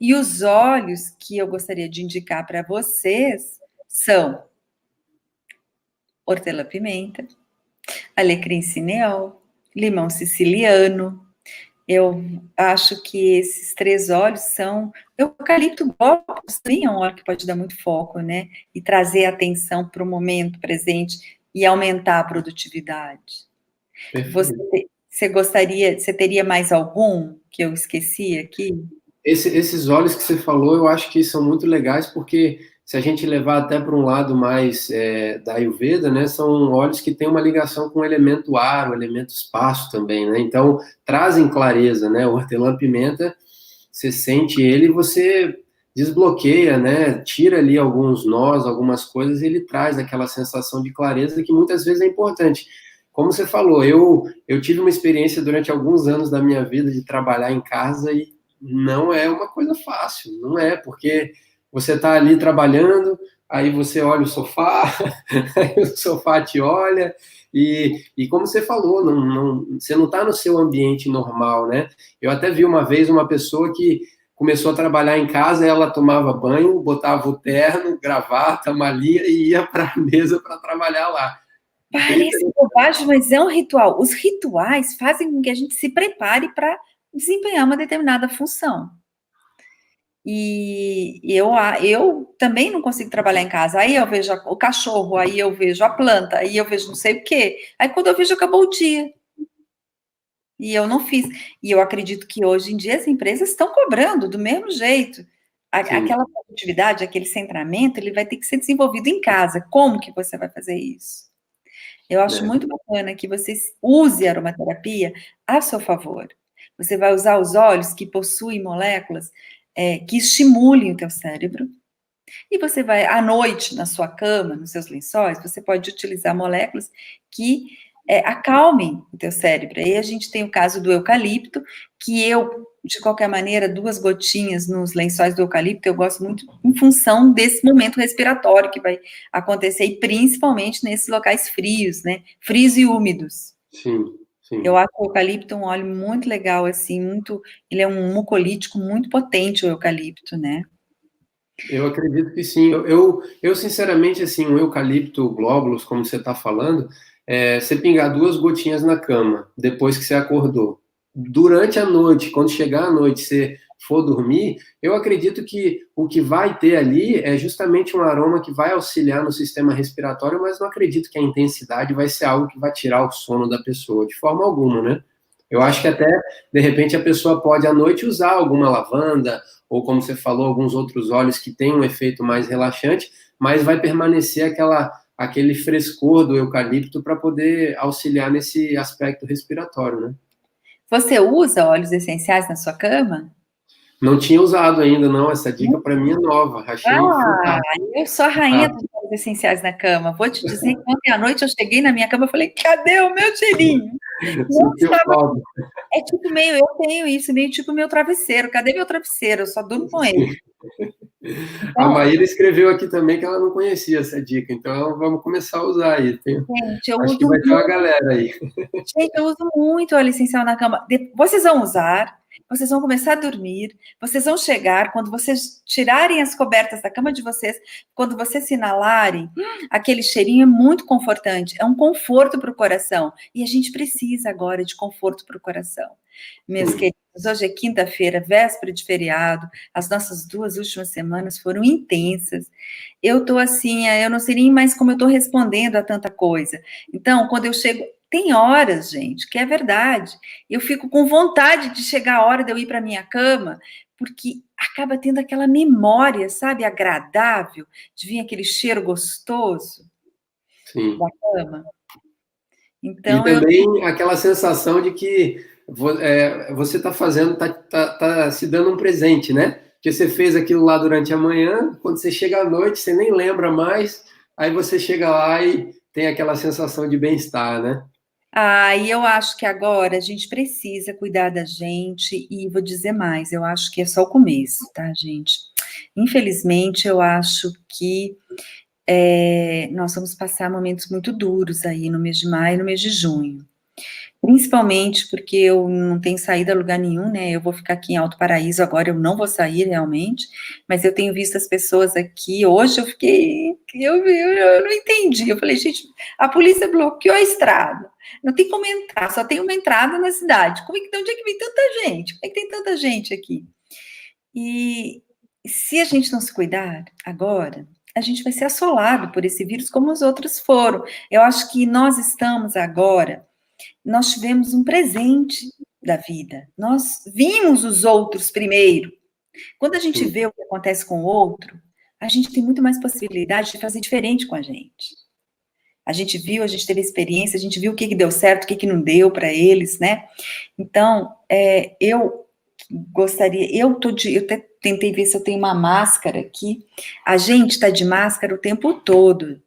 E os óleos que eu gostaria de indicar para vocês são hortelã-pimenta, alecrim cineol, limão siciliano. Eu acho que esses 3 óleos são... Eucalipto globulus também é um óleo que pode dar muito foco, né? E trazer atenção para o momento presente e aumentar a produtividade. Você teria mais algum que eu esqueci aqui? Esses óleos que você falou, eu acho que são muito legais, porque se a gente levar até para um lado mais da Ayurveda, né, são óleos que têm uma ligação com o elemento ar, o elemento espaço também, né? Então, trazem clareza, né? O hortelã-pimenta, você sente ele e você desbloqueia, né? Tira ali alguns nós, algumas coisas, e ele traz aquela sensação de clareza que muitas vezes é importante. Como você falou, eu tive uma experiência durante alguns anos da minha vida de trabalhar em casa e não é uma coisa fácil, não é, porque você está ali trabalhando, aí você olha o sofá, aí o sofá te olha, e como você falou, você não está no seu ambiente normal, né? Eu até vi uma vez uma pessoa que começou a trabalhar em casa, ela tomava banho, botava o terno, gravata, malinha e ia para a mesa para trabalhar lá. Parece bobagem, mas é um ritual. Os rituais fazem com que a gente se prepare para desempenhar uma determinada função. E eu também não consigo trabalhar em casa. Aí eu vejo o cachorro, aí eu vejo a planta, aí eu vejo não sei o quê. Aí quando eu vejo, acabou o dia. E eu não fiz. E eu acredito que hoje em dia as empresas estão cobrando do mesmo jeito. Aquela produtividade, aquele centramento, ele vai ter que ser desenvolvido em casa. Como que você vai fazer isso? Eu acho muito bacana que você use a aromaterapia a seu favor. Você vai usar os óleos que possuem moléculas que estimulem o teu cérebro. E você vai, à noite, na sua cama, nos seus lençóis, você pode utilizar moléculas que acalmem o teu cérebro. Aí a gente tem o caso do eucalipto, que eu, de qualquer maneira, 2 gotinhas nos lençóis do eucalipto, eu gosto muito em função desse momento respiratório que vai acontecer, e principalmente nesses locais frios, né? Frios e úmidos. Sim, sim. Eu acho o eucalipto um óleo muito legal, assim, ele é um mucolítico muito potente, o eucalipto, né? Eu acredito que sim. Eu sinceramente, assim, um eucalipto glóbulos, como você está falando, você pingar 2 gotinhas na cama, depois que você acordou. Durante a noite, quando chegar a noite, você for dormir, eu acredito que o que vai ter ali é justamente um aroma que vai auxiliar no sistema respiratório, mas não acredito que a intensidade vai ser algo que vai tirar o sono da pessoa, de forma alguma, né? Eu acho que até, de repente, a pessoa pode à noite usar alguma lavanda, ou como você falou, alguns outros óleos que têm um efeito mais relaxante, mas vai permanecer aquele frescor do eucalipto para poder auxiliar nesse aspecto respiratório, né? Você usa óleos essenciais na sua cama? Não tinha usado ainda, não. Essa dica para mim é nova. Achei fantástico. Eu sou a rainha dos óleos essenciais na cama. Vou te dizer que ontem à noite eu cheguei na minha cama e falei, cadê o meu cheirinho? Não estava... É tipo meio, eu tenho isso, meio tipo meu travesseiro. Cadê meu travesseiro? Eu só durmo com ele. Então, a Maíra escreveu aqui também que ela não conhecia essa dica, então vamos começar a usar aí. Gente, eu acho uso que vai ter uma galera aí. Gente, eu uso muito óleo essencial na cama. Vocês vão usar, vocês vão começar a dormir, vocês vão chegar, quando vocês tirarem as cobertas da cama de vocês, quando vocês se inalarem, aquele cheirinho é muito confortante, é um conforto para o coração. E a gente precisa agora de conforto para o coração. Meus queridos, hoje é quinta-feira, véspera de feriado, as nossas 2 últimas semanas foram intensas. Eu tô assim, eu não sei nem mais como eu tô respondendo a tanta coisa. Então, quando eu chego... Tem horas, gente, que é verdade. Eu fico com vontade de chegar a hora de eu ir para minha cama, porque acaba tendo aquela memória, sabe, agradável, de vir aquele cheiro gostoso da cama. Então, e também aquela sensação de que você está fazendo, tá se dando um presente, né? Porque você fez aquilo lá durante a manhã, quando você chega à noite, você nem lembra mais, aí você chega lá e tem aquela sensação de bem-estar, né? E eu acho que agora a gente precisa cuidar da gente, e vou dizer mais, eu acho que é só o começo, tá, gente? Infelizmente, eu acho que nós vamos passar momentos muito duros aí no mês de maio e no mês de junho. Principalmente porque eu não tenho saído a lugar nenhum, né? Eu vou ficar aqui em Alto Paraíso agora, eu não vou sair realmente, mas eu tenho visto as pessoas aqui. Hoje eu fiquei, eu não entendi. Eu falei, gente, a polícia bloqueou a estrada, não tem como entrar, só tem uma entrada na cidade. Onde é que vem tanta gente? Como é que tem tanta gente aqui? E se a gente não se cuidar agora, a gente vai ser assolado por esse vírus como os outros foram. Eu acho que nós estamos agora, nós tivemos um presente da vida. Nós vimos os outros primeiro. Quando a gente Sim. vê o que acontece com o outro, a gente tem muito mais possibilidade de fazer diferente com a gente. A gente viu, a gente teve experiência, a gente viu o que deu certo, o que não deu para eles, né? Então, eu gostaria, eu até tentei ver se eu tenho uma máscara aqui. A gente está de máscara o tempo todo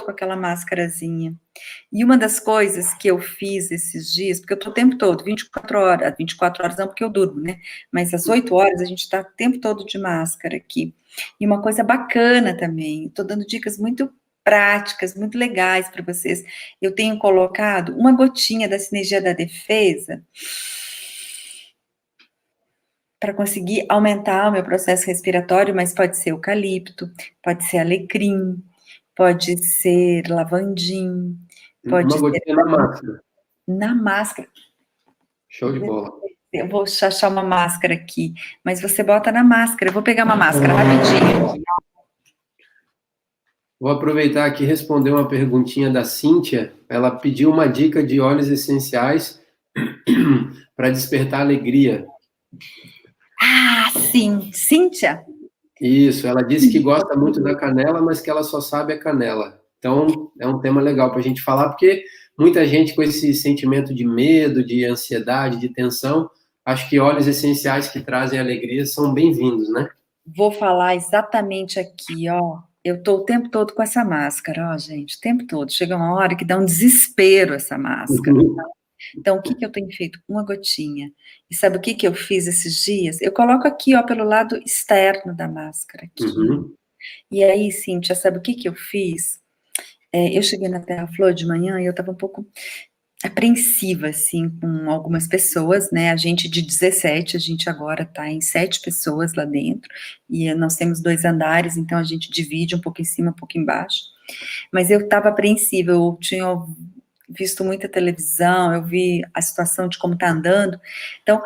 com aquela máscarazinha. E uma das coisas que eu fiz esses dias, porque eu tô o tempo todo, 24 horas não, porque eu durmo, né? Mas às 8 horas a gente tá o tempo todo de máscara aqui. E uma coisa bacana também, tô dando dicas muito práticas, muito legais para vocês. Eu tenho colocado uma gotinha da Sinergia da Defesa para conseguir aumentar o meu processo respiratório, mas pode ser eucalipto, pode ser alecrim, pode ser lavandim, pode Uma ser gotinha na máscara. na máscara. Show de bola. Eu vou achar uma máscara aqui, mas você bota na máscara. Eu vou pegar uma máscara rapidinho. Vou aproveitar aqui e responder uma perguntinha da Cíntia. Ela pediu uma dica de óleos essenciais para despertar alegria. Sim. Cíntia? Isso, ela disse que gosta muito da canela, mas que ela só sabe a canela. Então, é um tema legal para a gente falar, porque muita gente com esse sentimento de medo, de ansiedade, de tensão, acho que óleos essenciais que trazem alegria são bem-vindos, né? Vou falar exatamente aqui, ó. Eu tô o tempo todo com essa máscara, ó, gente, o tempo todo. Chega uma hora que dá um desespero essa máscara. Então, o que eu tenho feito? Uma gotinha. E sabe o que eu fiz esses dias? Eu coloco aqui, ó, pelo lado externo da máscara, aqui. Uhum. E aí, Cíntia, sabe o que eu fiz? Eu cheguei na Terra Flor de manhã e eu tava um pouco apreensiva, assim, com algumas pessoas, né? A gente de 17, a gente agora tá em 7 pessoas lá dentro, e nós temos 2 andares, então a gente divide um pouco em cima, um pouco embaixo. Mas eu tava apreensiva, eu tinha visto muita televisão, eu vi a situação de como tá andando. Então,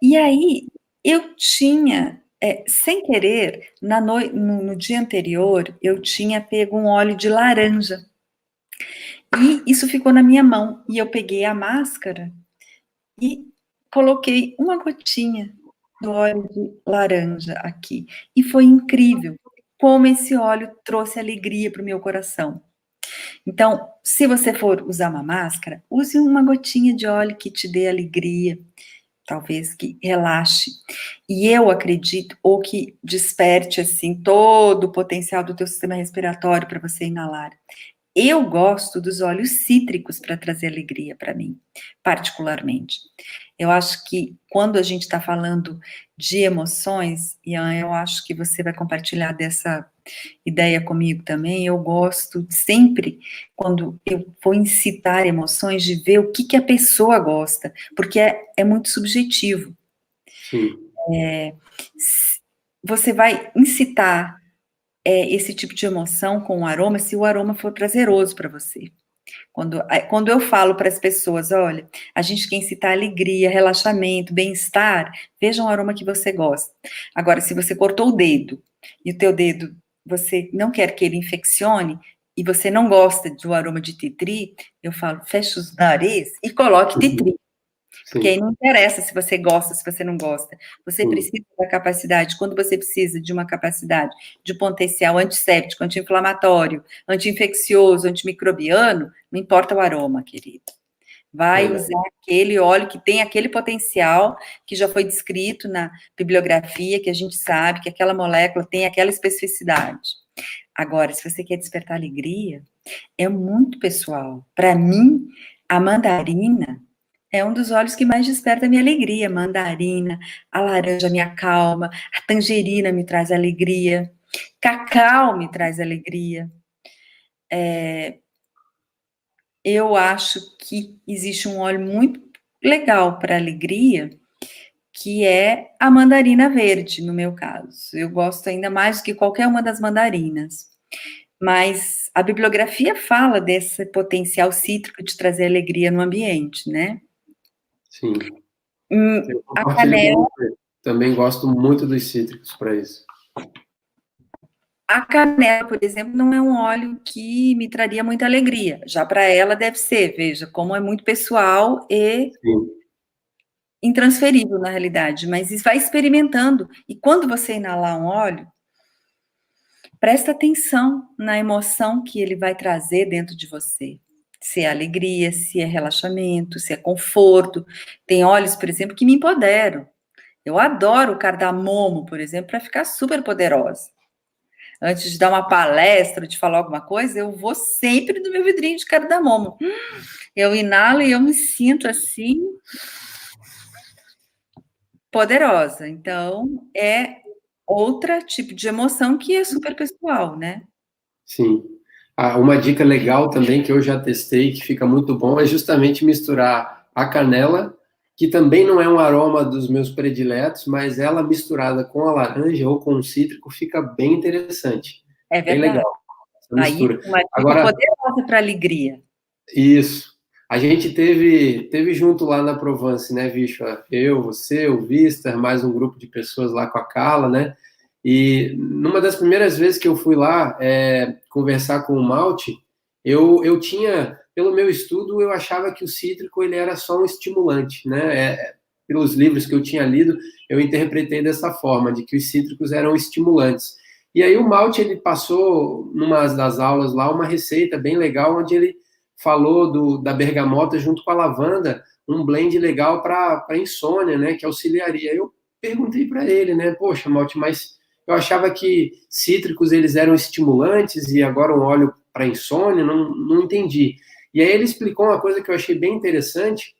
e aí eu tinha, sem querer, no dia anterior, eu tinha pego um óleo de laranja. E isso ficou na minha mão. E eu peguei a máscara e coloquei uma gotinha do óleo de laranja aqui. E foi incrível como esse óleo trouxe alegria para o meu coração. Então, se você for usar uma máscara, use uma gotinha de óleo que te dê alegria, talvez que relaxe. E eu acredito, ou que desperte, assim, todo o potencial do teu sistema respiratório para você inalar. Eu gosto dos óleos cítricos para trazer alegria para mim, particularmente. Eu acho que quando a gente está falando de emoções, e eu acho que você vai compartilhar dessa ideia comigo também, eu gosto sempre, quando eu vou incitar emoções, de ver o que a pessoa gosta, porque é muito subjetivo. Sim. Você vai incitar esse tipo de emoção com o aroma se o aroma for prazeroso para você. Quando eu falo para as pessoas, olha, a gente quer incitar alegria, relaxamento, bem-estar, veja um aroma que você gosta. Agora, se você cortou o dedo, e o teu dedo, você não quer que ele infeccione, e você não gosta do aroma de titri, eu falo, fecha os nariz e coloque titri. Porque aí Sim, não interessa se você gosta, se você não gosta. Você sim. precisa da capacidade, quando você precisa de uma capacidade de potencial antisséptico, anti-inflamatório, anti-infeccioso, antimicrobiano, não importa o aroma, querido. Vai Verdade. usar aquele óleo que tem aquele potencial que já foi descrito na bibliografia, que a gente sabe que aquela molécula tem aquela especificidade. Agora, se você quer despertar alegria, é muito pessoal. Para mim, A mandarina é um dos óleos que mais desperta a minha alegria. Mandarina, a laranja me acalma, a tangerina me traz alegria, cacau me traz alegria. Eu acho que existe um óleo muito legal para alegria, que é a mandarina verde, no meu caso. Eu gosto ainda mais do que qualquer uma das mandarinas. Mas a bibliografia fala desse potencial cítrico de trazer alegria no ambiente, né? Sim. Eu A compartilho com canela, você. Também gosto muito dos cítricos para isso. a canela, por exemplo, não é um óleo que me traria muita alegria. Já para ela deve ser, veja, como é muito pessoal e Sim. intransferível na realidade, mas vai experimentando. E quando você inalar um óleo, presta atenção na emoção que ele vai trazer dentro de você. Se é alegria, se é relaxamento, se é conforto. Tem óleos, por exemplo, que me empoderam. Eu adoro o cardamomo, por exemplo, para ficar super poderosa. Antes de dar uma palestra, de falar alguma coisa, eu vou sempre no meu vidrinho de cardamomo. Eu inalo e eu me sinto assim poderosa. Então, é outra tipo de emoção que é super pessoal, né? Sim. Uma dica legal também que eu já testei, que fica muito bom, é justamente misturar a canela, que também não é um aroma dos meus prediletos, mas ela misturada com a laranja ou com o cítrico fica bem interessante. É Bem verdade. legal essa Aí, mistura. uma dica Agora, poderosa para alegria. isso. A gente teve junto lá na Provence, né, Vichwa? Eu, você, o Vister, mais um grupo de pessoas lá com a Carla, né? E numa das primeiras vezes que eu fui lá conversar com o Malte, eu tinha, pelo meu estudo, eu achava que o cítrico ele era só um estimulante, né? Pelos livros que eu tinha lido, eu interpretei dessa forma, de que os cítricos eram estimulantes. E aí o Malte, ele passou, numa das aulas lá, uma receita bem legal, onde ele falou da bergamota junto com a lavanda, um blend legal para insônia, né? Que auxiliaria. Eu perguntei para ele, né? Poxa, Malte, mas eu achava que cítricos eles eram estimulantes e agora um óleo para insônia, não entendi. E aí ele explicou uma coisa que eu achei bem interessante,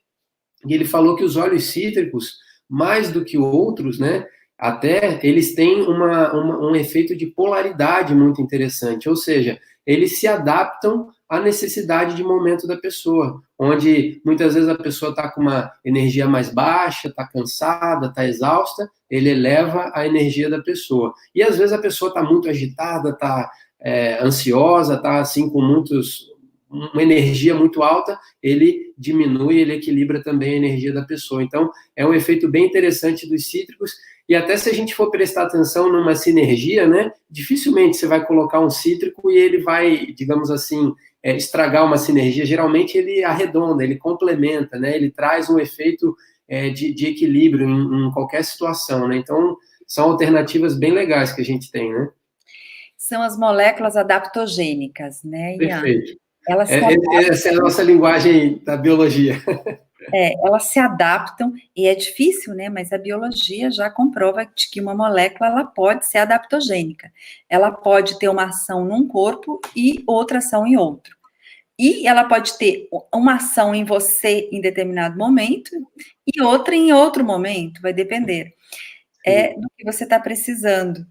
e ele falou que os óleos cítricos, mais do que outros, né, até eles têm um efeito de polaridade muito interessante, ou seja, eles se adaptam à necessidade de momento da pessoa, onde muitas vezes a pessoa está com uma energia mais baixa, está cansada, está exausta, ele eleva a energia da pessoa. E às vezes a pessoa está muito agitada, está ansiosa, está assim com uma energia muito alta, ele diminui, ele equilibra também a energia da pessoa. Então, é um efeito bem interessante dos cítricos, e até se a gente for prestar atenção numa sinergia, né, dificilmente você vai colocar um cítrico e ele vai, digamos assim, estragar uma sinergia. Geralmente ele arredonda, ele complementa, né, ele traz um efeito de equilíbrio em qualquer situação, né, então são alternativas bem legais que a gente tem, né. São as moléculas adaptogênicas, né, Ian? Perfeito. Elas se Essa é a nossa linguagem da biologia. elas se adaptam, e é difícil, né? Mas a biologia já comprova que uma molécula ela pode ser adaptogênica. Ela pode ter uma ação num corpo e outra ação em outro. E ela pode ter uma ação em você em determinado momento e outra em outro momento, vai depender. Do que você está precisando.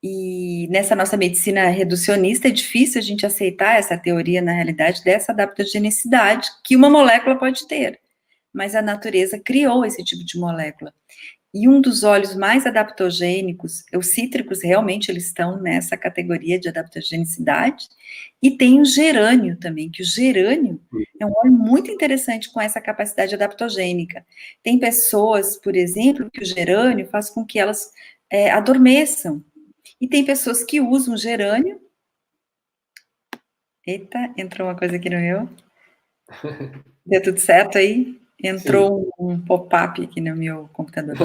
E nessa nossa medicina reducionista é difícil a gente aceitar essa teoria, na realidade, dessa adaptogenicidade que uma molécula pode ter. Mas a natureza criou esse tipo de molécula. E um dos óleos mais adaptogênicos, os cítricos realmente eles estão nessa categoria de adaptogenicidade, e tem o gerânio também, que o gerânio é um óleo muito interessante com essa capacidade adaptogênica. Tem pessoas, por exemplo, que o gerânio faz com que elas adormeçam, e tem pessoas que usam gerânio. Eita, entrou uma coisa aqui no meu. Deu tudo certo aí? Entrou um pop-up aqui no meu computador.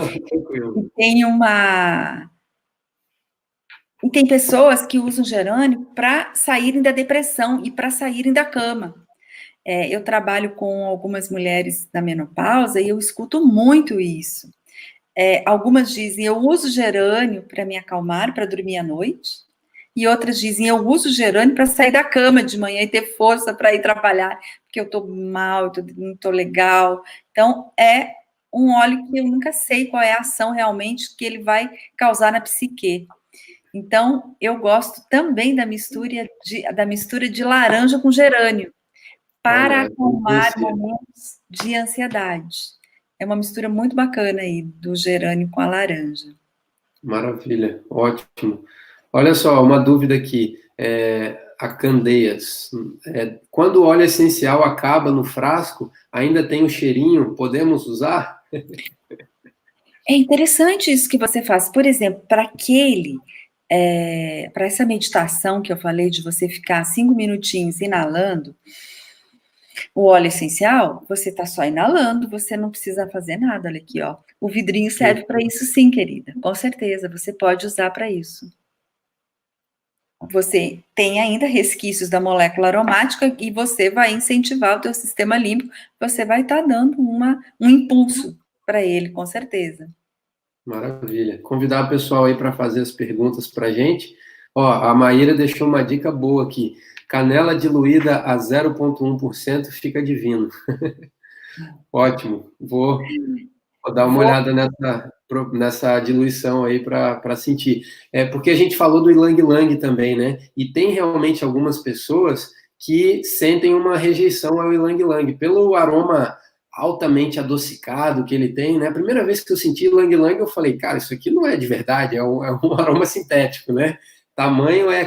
E tem pessoas que usam gerânio para saírem da depressão e para saírem da cama. Eu trabalho com algumas mulheres na menopausa e eu escuto muito isso. Algumas dizem, eu uso gerânio para me acalmar, para dormir à noite. e outras dizem, eu uso gerânio para sair da cama de manhã e ter força para ir trabalhar, porque eu estou mal, não estou legal. Então, é um óleo que eu nunca sei qual é a ação realmente que ele vai causar na psique. Então, eu gosto também da mistura de laranja com gerânio, para Olha, eu acalmar conhecia. momentos de ansiedade. É uma mistura muito bacana aí, do gerânio com a laranja. Maravilha, ótimo. Olha só, uma dúvida aqui. A Candeias, quando o óleo essencial acaba no frasco, ainda tem o cheirinho, podemos usar? É interessante isso que você faz. Por exemplo, para essa meditação que eu falei de você ficar 5 minutinhos inalando o óleo essencial, você está só inalando, você não precisa fazer nada. Olha aqui, ó. O vidrinho serve para isso, sim, querida. Com certeza, você pode usar para isso. Você tem ainda resquícios da molécula aromática e você vai incentivar o teu sistema límbico, você vai estar dando um impulso para ele, com certeza. Maravilha. Convidar o pessoal aí para fazer as perguntas para a gente. Ó, a Maíra deixou uma dica boa aqui. Canela diluída a 0,1% fica divino. Ótimo. Vou dar uma olhada nessa diluição aí para sentir. Porque a gente falou do ylang-ylang também, né? E tem realmente algumas pessoas que sentem uma rejeição ao ylang-ylang pelo aroma altamente adocicado que ele tem, né? A primeira vez que eu senti ylang-ylang, eu falei, cara, isso aqui não é de verdade, é um aroma sintético, né? Tamanho é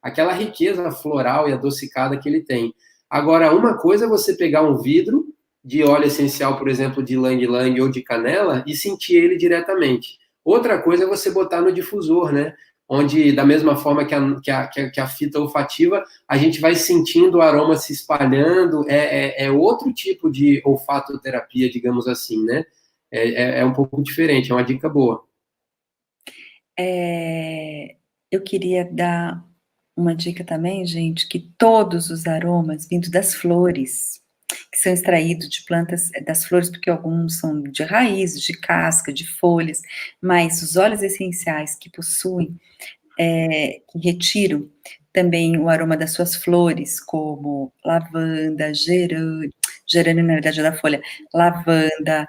aquela riqueza floral e adocicada que ele tem. Agora, uma coisa é você pegar um vidro de óleo essencial, por exemplo, de ylang-ylang ou de canela e sentir ele diretamente. Outra coisa é você botar no difusor, né? Onde, da mesma forma que a fita olfativa, a gente vai sentindo o aroma se espalhando, é outro tipo de olfatoterapia, digamos assim, né? É um pouco diferente, é uma dica boa. Eu queria dar uma dica também, gente, que todos os aromas vindo das flores, que são extraídos de plantas das flores, porque alguns são de raízes, de casca, de folhas, mas os óleos essenciais que possuem, que retiram também o aroma das suas flores, como lavanda, gerânio na verdade é da folha, lavanda,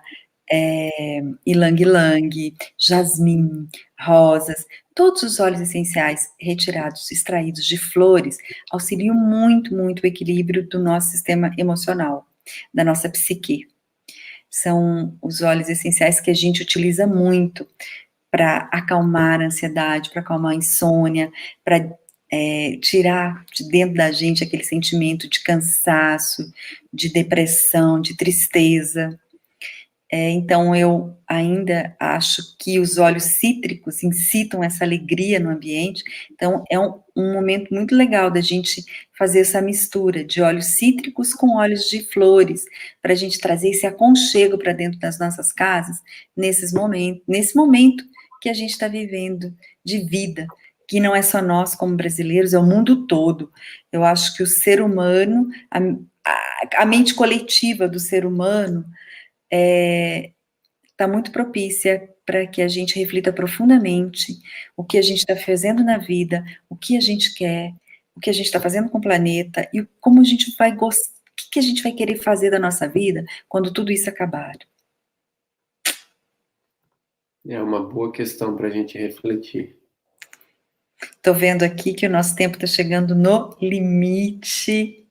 ylang-ylang, jasmim, rosas, todos os óleos essenciais retirados, extraídos de flores, auxiliam muito, muito o equilíbrio do nosso sistema emocional, da nossa psique. São os óleos essenciais que a gente utiliza muito para acalmar a ansiedade, para acalmar a insônia, para tirar de dentro da gente aquele sentimento de cansaço, de depressão, de tristeza. Então, eu ainda acho que os óleos cítricos incitam essa alegria no ambiente. Então, é um momento muito legal da gente fazer essa mistura de óleos cítricos com óleos de flores, para a gente trazer esse aconchego para dentro das nossas casas, nesse momento que a gente está vivendo de vida, que não é só nós como brasileiros, é o mundo todo. Eu acho que o ser humano, a mente coletiva do ser humano, está muito propícia para que a gente reflita profundamente o que a gente está fazendo na vida, o que a gente quer, o que a gente está fazendo com o planeta e como a gente vai gostar, o que a gente vai querer fazer da nossa vida quando tudo isso acabar. É uma boa questão para a gente refletir. Estou vendo aqui que o nosso tempo está chegando no limite.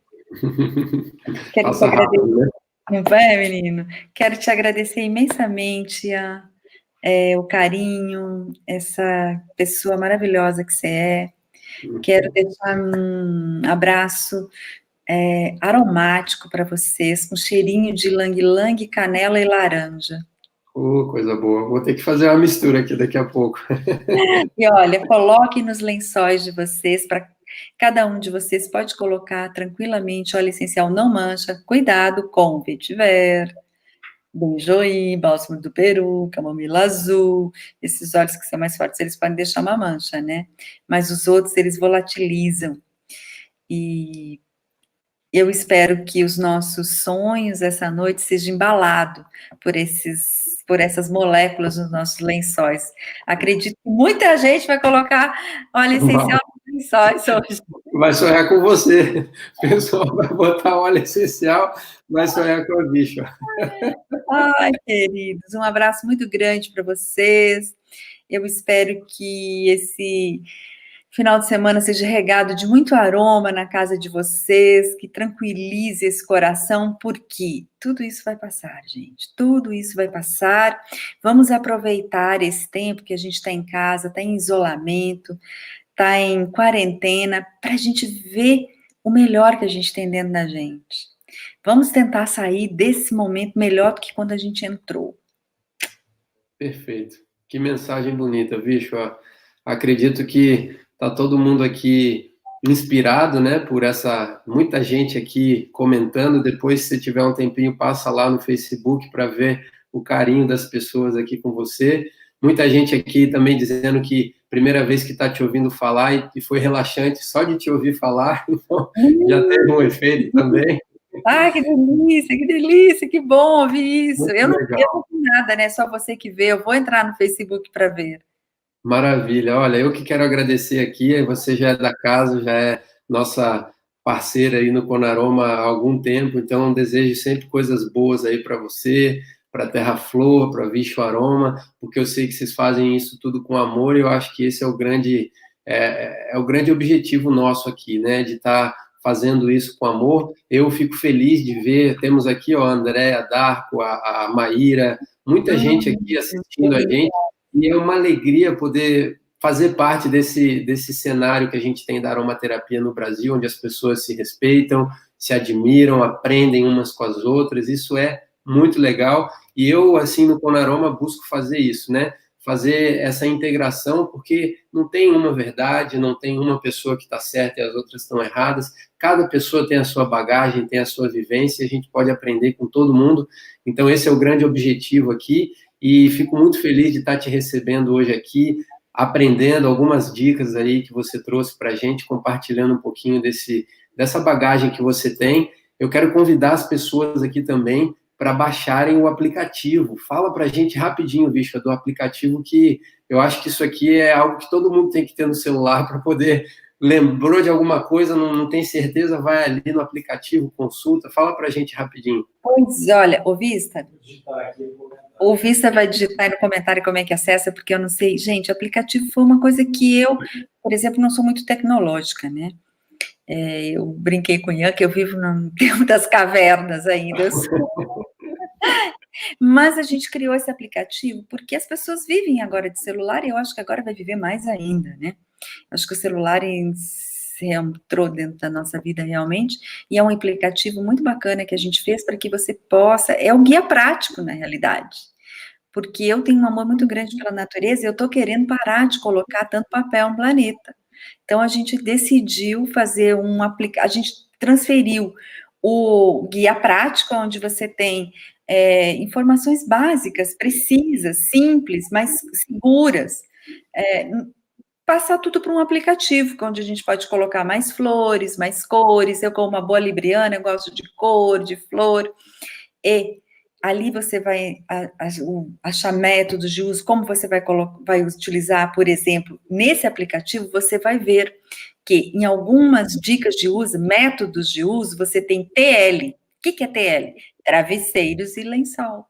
Quero te Passa agradecer. rápido, né? Não vai, menino? Quero te agradecer imensamente o carinho, essa pessoa maravilhosa que você é. Quero deixar um abraço aromático para vocês, com cheirinho de ylang-ylang, canela e laranja. Coisa boa. Vou ter que fazer uma mistura aqui daqui a pouco. E olha, coloquem nos lençóis de vocês, para cada um de vocês pode colocar tranquilamente óleo essencial não mancha. Cuidado com o vetiver, benjoim, bálsamo do Peru, camomila azul, esses óleos que são mais fortes, eles podem deixar uma mancha, né? Mas os outros, eles volatilizam. E eu espero que os nossos sonhos essa noite sejam embalados por essas moléculas nos nossos lençóis. Acredito que muita gente vai colocar óleo essencial nos Só. Vai sonhar com você. O pessoal vai botar óleo essencial, vai sonhar com a bicha. Ai, queridos, um abraço muito grande para vocês. Eu espero que esse final de semana seja regado de muito aroma na casa de vocês, que tranquilize esse coração, porque tudo isso vai passar, gente. Tudo isso vai passar. Vamos aproveitar esse tempo que a gente está em casa, está em isolamento, está em quarentena, para a gente ver o melhor que a gente tem dentro da gente. Vamos tentar sair desse momento melhor do que quando a gente entrou. Perfeito. Que mensagem bonita, bicho. Ó, acredito que tá todo mundo aqui inspirado, né, por essa muita gente aqui comentando. Depois, se você tiver um tempinho, passa lá no Facebook para ver o carinho das pessoas aqui com você. Muita gente aqui também dizendo que primeira vez que está te ouvindo falar e foi relaxante só de te ouvir falar, então já teve um efeito também. Ah, que delícia, que bom ouvir isso. Muito Eu não legal. vi nada, né? Só você que vê. Eu vou entrar no Facebook para ver. Maravilha. Olha, eu que quero agradecer aqui. Você já é da casa, já é nossa parceira aí no Conaroma há algum tempo, então desejo sempre coisas boas aí para você, para Terra Flor, para Vicho Aroma, porque eu sei que vocês fazem isso tudo com amor e eu acho que esse é o grande objetivo nosso aqui, né? De estar fazendo isso com amor. Eu fico feliz de ver, temos aqui ó, a Andréa, a Darko, a Maíra, muita gente aqui assistindo a gente. E é uma alegria poder fazer parte desse cenário que a gente tem da aromaterapia no Brasil, onde as pessoas se respeitam, se admiram, aprendem umas com as outras. Isso é muito legal. E eu, assim, no Conaroma, busco fazer isso, né? Fazer essa integração, porque não tem uma verdade, não tem uma pessoa que está certa e as outras estão erradas. Cada pessoa tem a sua bagagem, tem a sua vivência, a gente pode aprender com todo mundo. Então, esse é o grande objetivo aqui. E fico muito feliz de estar te recebendo hoje aqui, aprendendo algumas dicas aí que você trouxe para a gente, compartilhando um pouquinho dessa bagagem que você tem. Eu quero convidar as pessoas aqui também para baixarem o aplicativo. Fala para a gente rapidinho, bicho, do aplicativo, que eu acho que isso aqui é algo que todo mundo tem que ter no celular para poder, lembrou de alguma coisa, não tem certeza, vai ali no aplicativo, consulta. Fala para a gente rapidinho. Pois, olha, o Vista vai digitar aí no comentário como é que acessa, porque eu não sei. Gente, o aplicativo foi uma coisa que eu, por exemplo, não sou muito tecnológica, né? Eu brinquei com o Ian que eu vivo no tempo das cavernas ainda. Mas a gente criou esse aplicativo porque as pessoas vivem agora de celular e eu acho que agora vai viver mais ainda, né? Acho que o celular entrou dentro da nossa vida realmente, e é um aplicativo muito bacana que a gente fez para que você possa, é um guia prático na realidade, porque eu tenho um amor muito grande pela natureza e eu estou querendo parar de colocar tanto papel no planeta. Então a gente decidiu fazer a gente transferiu o guia prático, onde você tem informações básicas, precisas, simples, mas seguras, passar tudo para um aplicativo, onde a gente pode colocar mais flores, mais cores. Eu, como uma boa libriana, eu gosto de cor, de flor, e ali você vai achar métodos de uso, como você vai utilizar, por exemplo, nesse aplicativo, você vai ver que em algumas dicas de uso, métodos de uso, você tem TL. O que é TL? Travesseiros e lençol.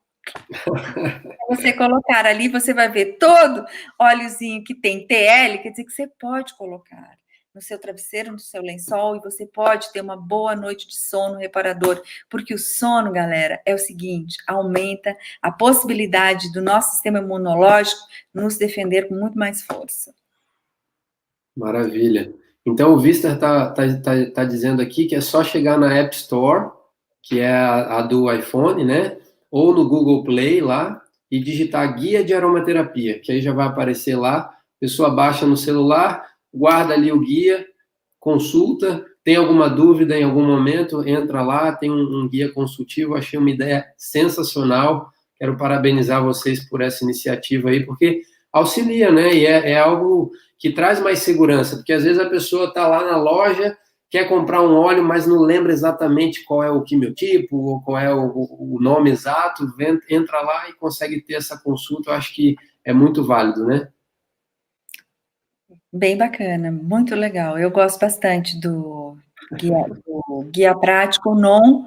Você colocar ali, você vai ver todo óleozinho que tem TL, quer dizer que você pode colocar no seu travesseiro, no seu lençol, e você pode ter uma boa noite de sono reparador, porque o sono, galera, é o seguinte, aumenta a possibilidade do nosso sistema imunológico nos defender com muito mais força. Maravilha. Então, o Vister tá dizendo aqui que é só chegar na App Store, que é a do iPhone, né? Ou no Google Play lá, e digitar Guia de Aromaterapia, que aí já vai aparecer lá. A pessoa baixa no celular, guarda ali o guia, consulta, tem alguma dúvida em algum momento, entra lá, tem um guia consultivo. Achei uma ideia sensacional. Quero parabenizar vocês por essa iniciativa aí, porque auxilia, né? E é algo que traz mais segurança, porque às vezes a pessoa está lá na loja, quer comprar um óleo, mas não lembra exatamente qual é o quimiotipo, ou qual é o nome exato, entra lá e consegue ter essa consulta. Eu acho que é muito válido, né? Bem bacana, muito legal. Eu gosto bastante do guia prático não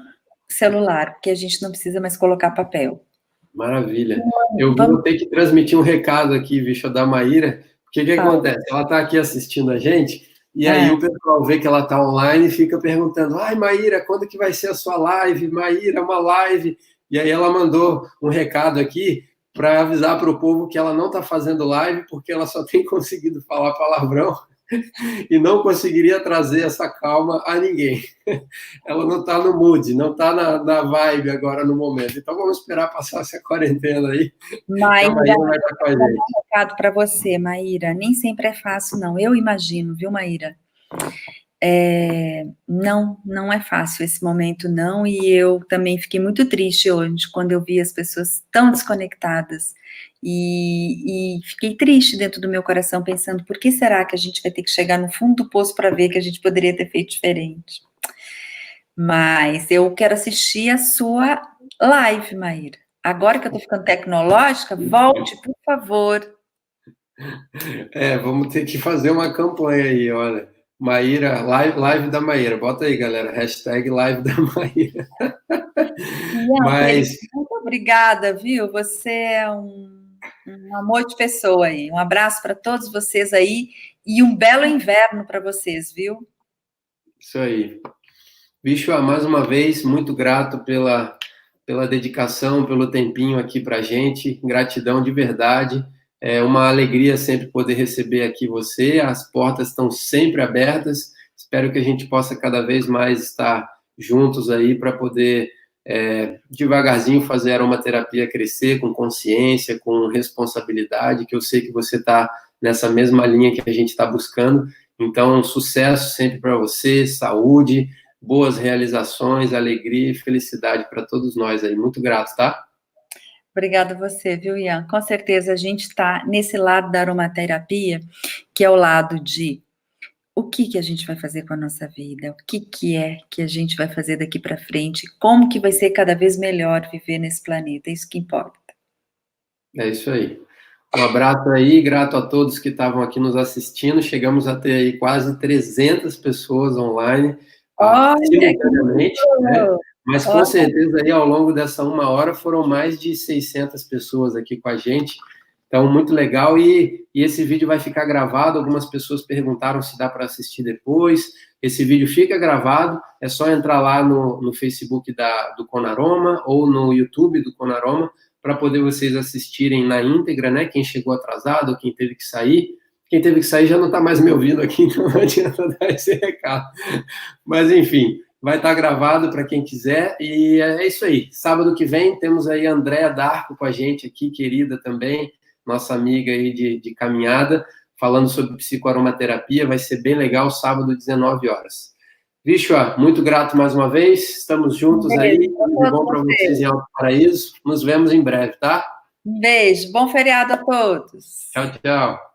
celular, porque a gente não precisa mais colocar papel. Maravilha. Eu vou Vamos ter que transmitir um recado aqui, bicho, da Maíra. O que que falar. acontece? Ela está aqui assistindo a gente, e aí Ah, o pessoal vê que ela está online e fica perguntando: ai, Maíra, quando que vai ser a sua live? Maíra, uma live. E aí ela mandou um recado aqui para avisar para o povo que ela não está fazendo live porque ela só tem conseguido falar palavrão e não conseguiria trazer essa calma a ninguém. Ela não está no mood, não está na vibe agora no momento. Então vamos esperar passar essa quarentena aí, que a Maíra, Maíra vai estar com a vou dar gente. um recado para você, Maíra. Nem sempre é fácil, não. Eu imagino, viu, Maíra? Não é fácil esse momento, não, e eu também fiquei muito triste hoje, quando eu vi as pessoas tão desconectadas, e fiquei triste dentro do meu coração, pensando, por que será que a gente vai ter que chegar no fundo do poço para ver que a gente poderia ter feito diferente? Mas eu quero assistir a sua live, Maíra. Agora que eu tô ficando tecnológica, volte, por favor. Vamos ter que fazer uma campanha aí, olha. Maíra, live da Maíra. Bota aí, galera. Hashtag live da Maíra. Ian, querido, Mas muito obrigada, viu? Você é um amor de pessoa aí. Um abraço para todos vocês aí e um belo inverno para vocês, viu? isso aí. Bicho, mais uma vez, muito grato pela dedicação, pelo tempinho aqui para gente. Gratidão de verdade. É uma alegria sempre poder receber aqui você. As portas estão sempre abertas. Espero que a gente possa cada vez mais estar juntos aí para poder devagarzinho fazer a aromaterapia crescer com consciência, com responsabilidade, que eu sei que você está nessa mesma linha que a gente está buscando. Então, sucesso sempre para você, saúde, boas realizações, alegria e felicidade para todos nós aí. Muito grato, tá? Obrigada a você, viu, Ian? Com certeza a gente está nesse lado da aromaterapia, que é o lado de o que que a gente vai fazer com a nossa vida, o que é que a gente vai fazer daqui para frente, como que vai ser cada vez melhor viver nesse planeta, é isso que importa. É isso aí. Um abraço aí, grato a todos que estavam aqui nos assistindo. Chegamos a ter aí quase 300 pessoas online, Olha que simultaneamente, né? lindo! Mas com certeza aí ao longo dessa uma hora foram mais de 600 pessoas aqui com a gente. Então, muito legal. E esse vídeo vai ficar gravado. Algumas pessoas perguntaram se dá para assistir depois. Esse vídeo fica gravado. É só entrar lá no Facebook do Conaroma ou no YouTube do Conaroma para poder vocês assistirem na íntegra, né? Quem chegou atrasado, quem teve que sair. Quem teve que sair já não está mais me ouvindo aqui, então não adianta dar esse recado. Mas, enfim, vai estar gravado para quem quiser. E é isso aí. Sábado que vem temos aí a Andréa Darco com a gente aqui, querida também, nossa amiga aí de caminhada, falando sobre psicoaromaterapia. Vai ser bem legal, sábado, 19 horas. Bicho, muito grato mais uma vez. Estamos Um juntos aí. beijo para Tudo de todos bom para vocês vocês. em Alto Paraíso. Nos vemos em breve, tá? Um beijo, bom feriado a todos. Tchau, tchau.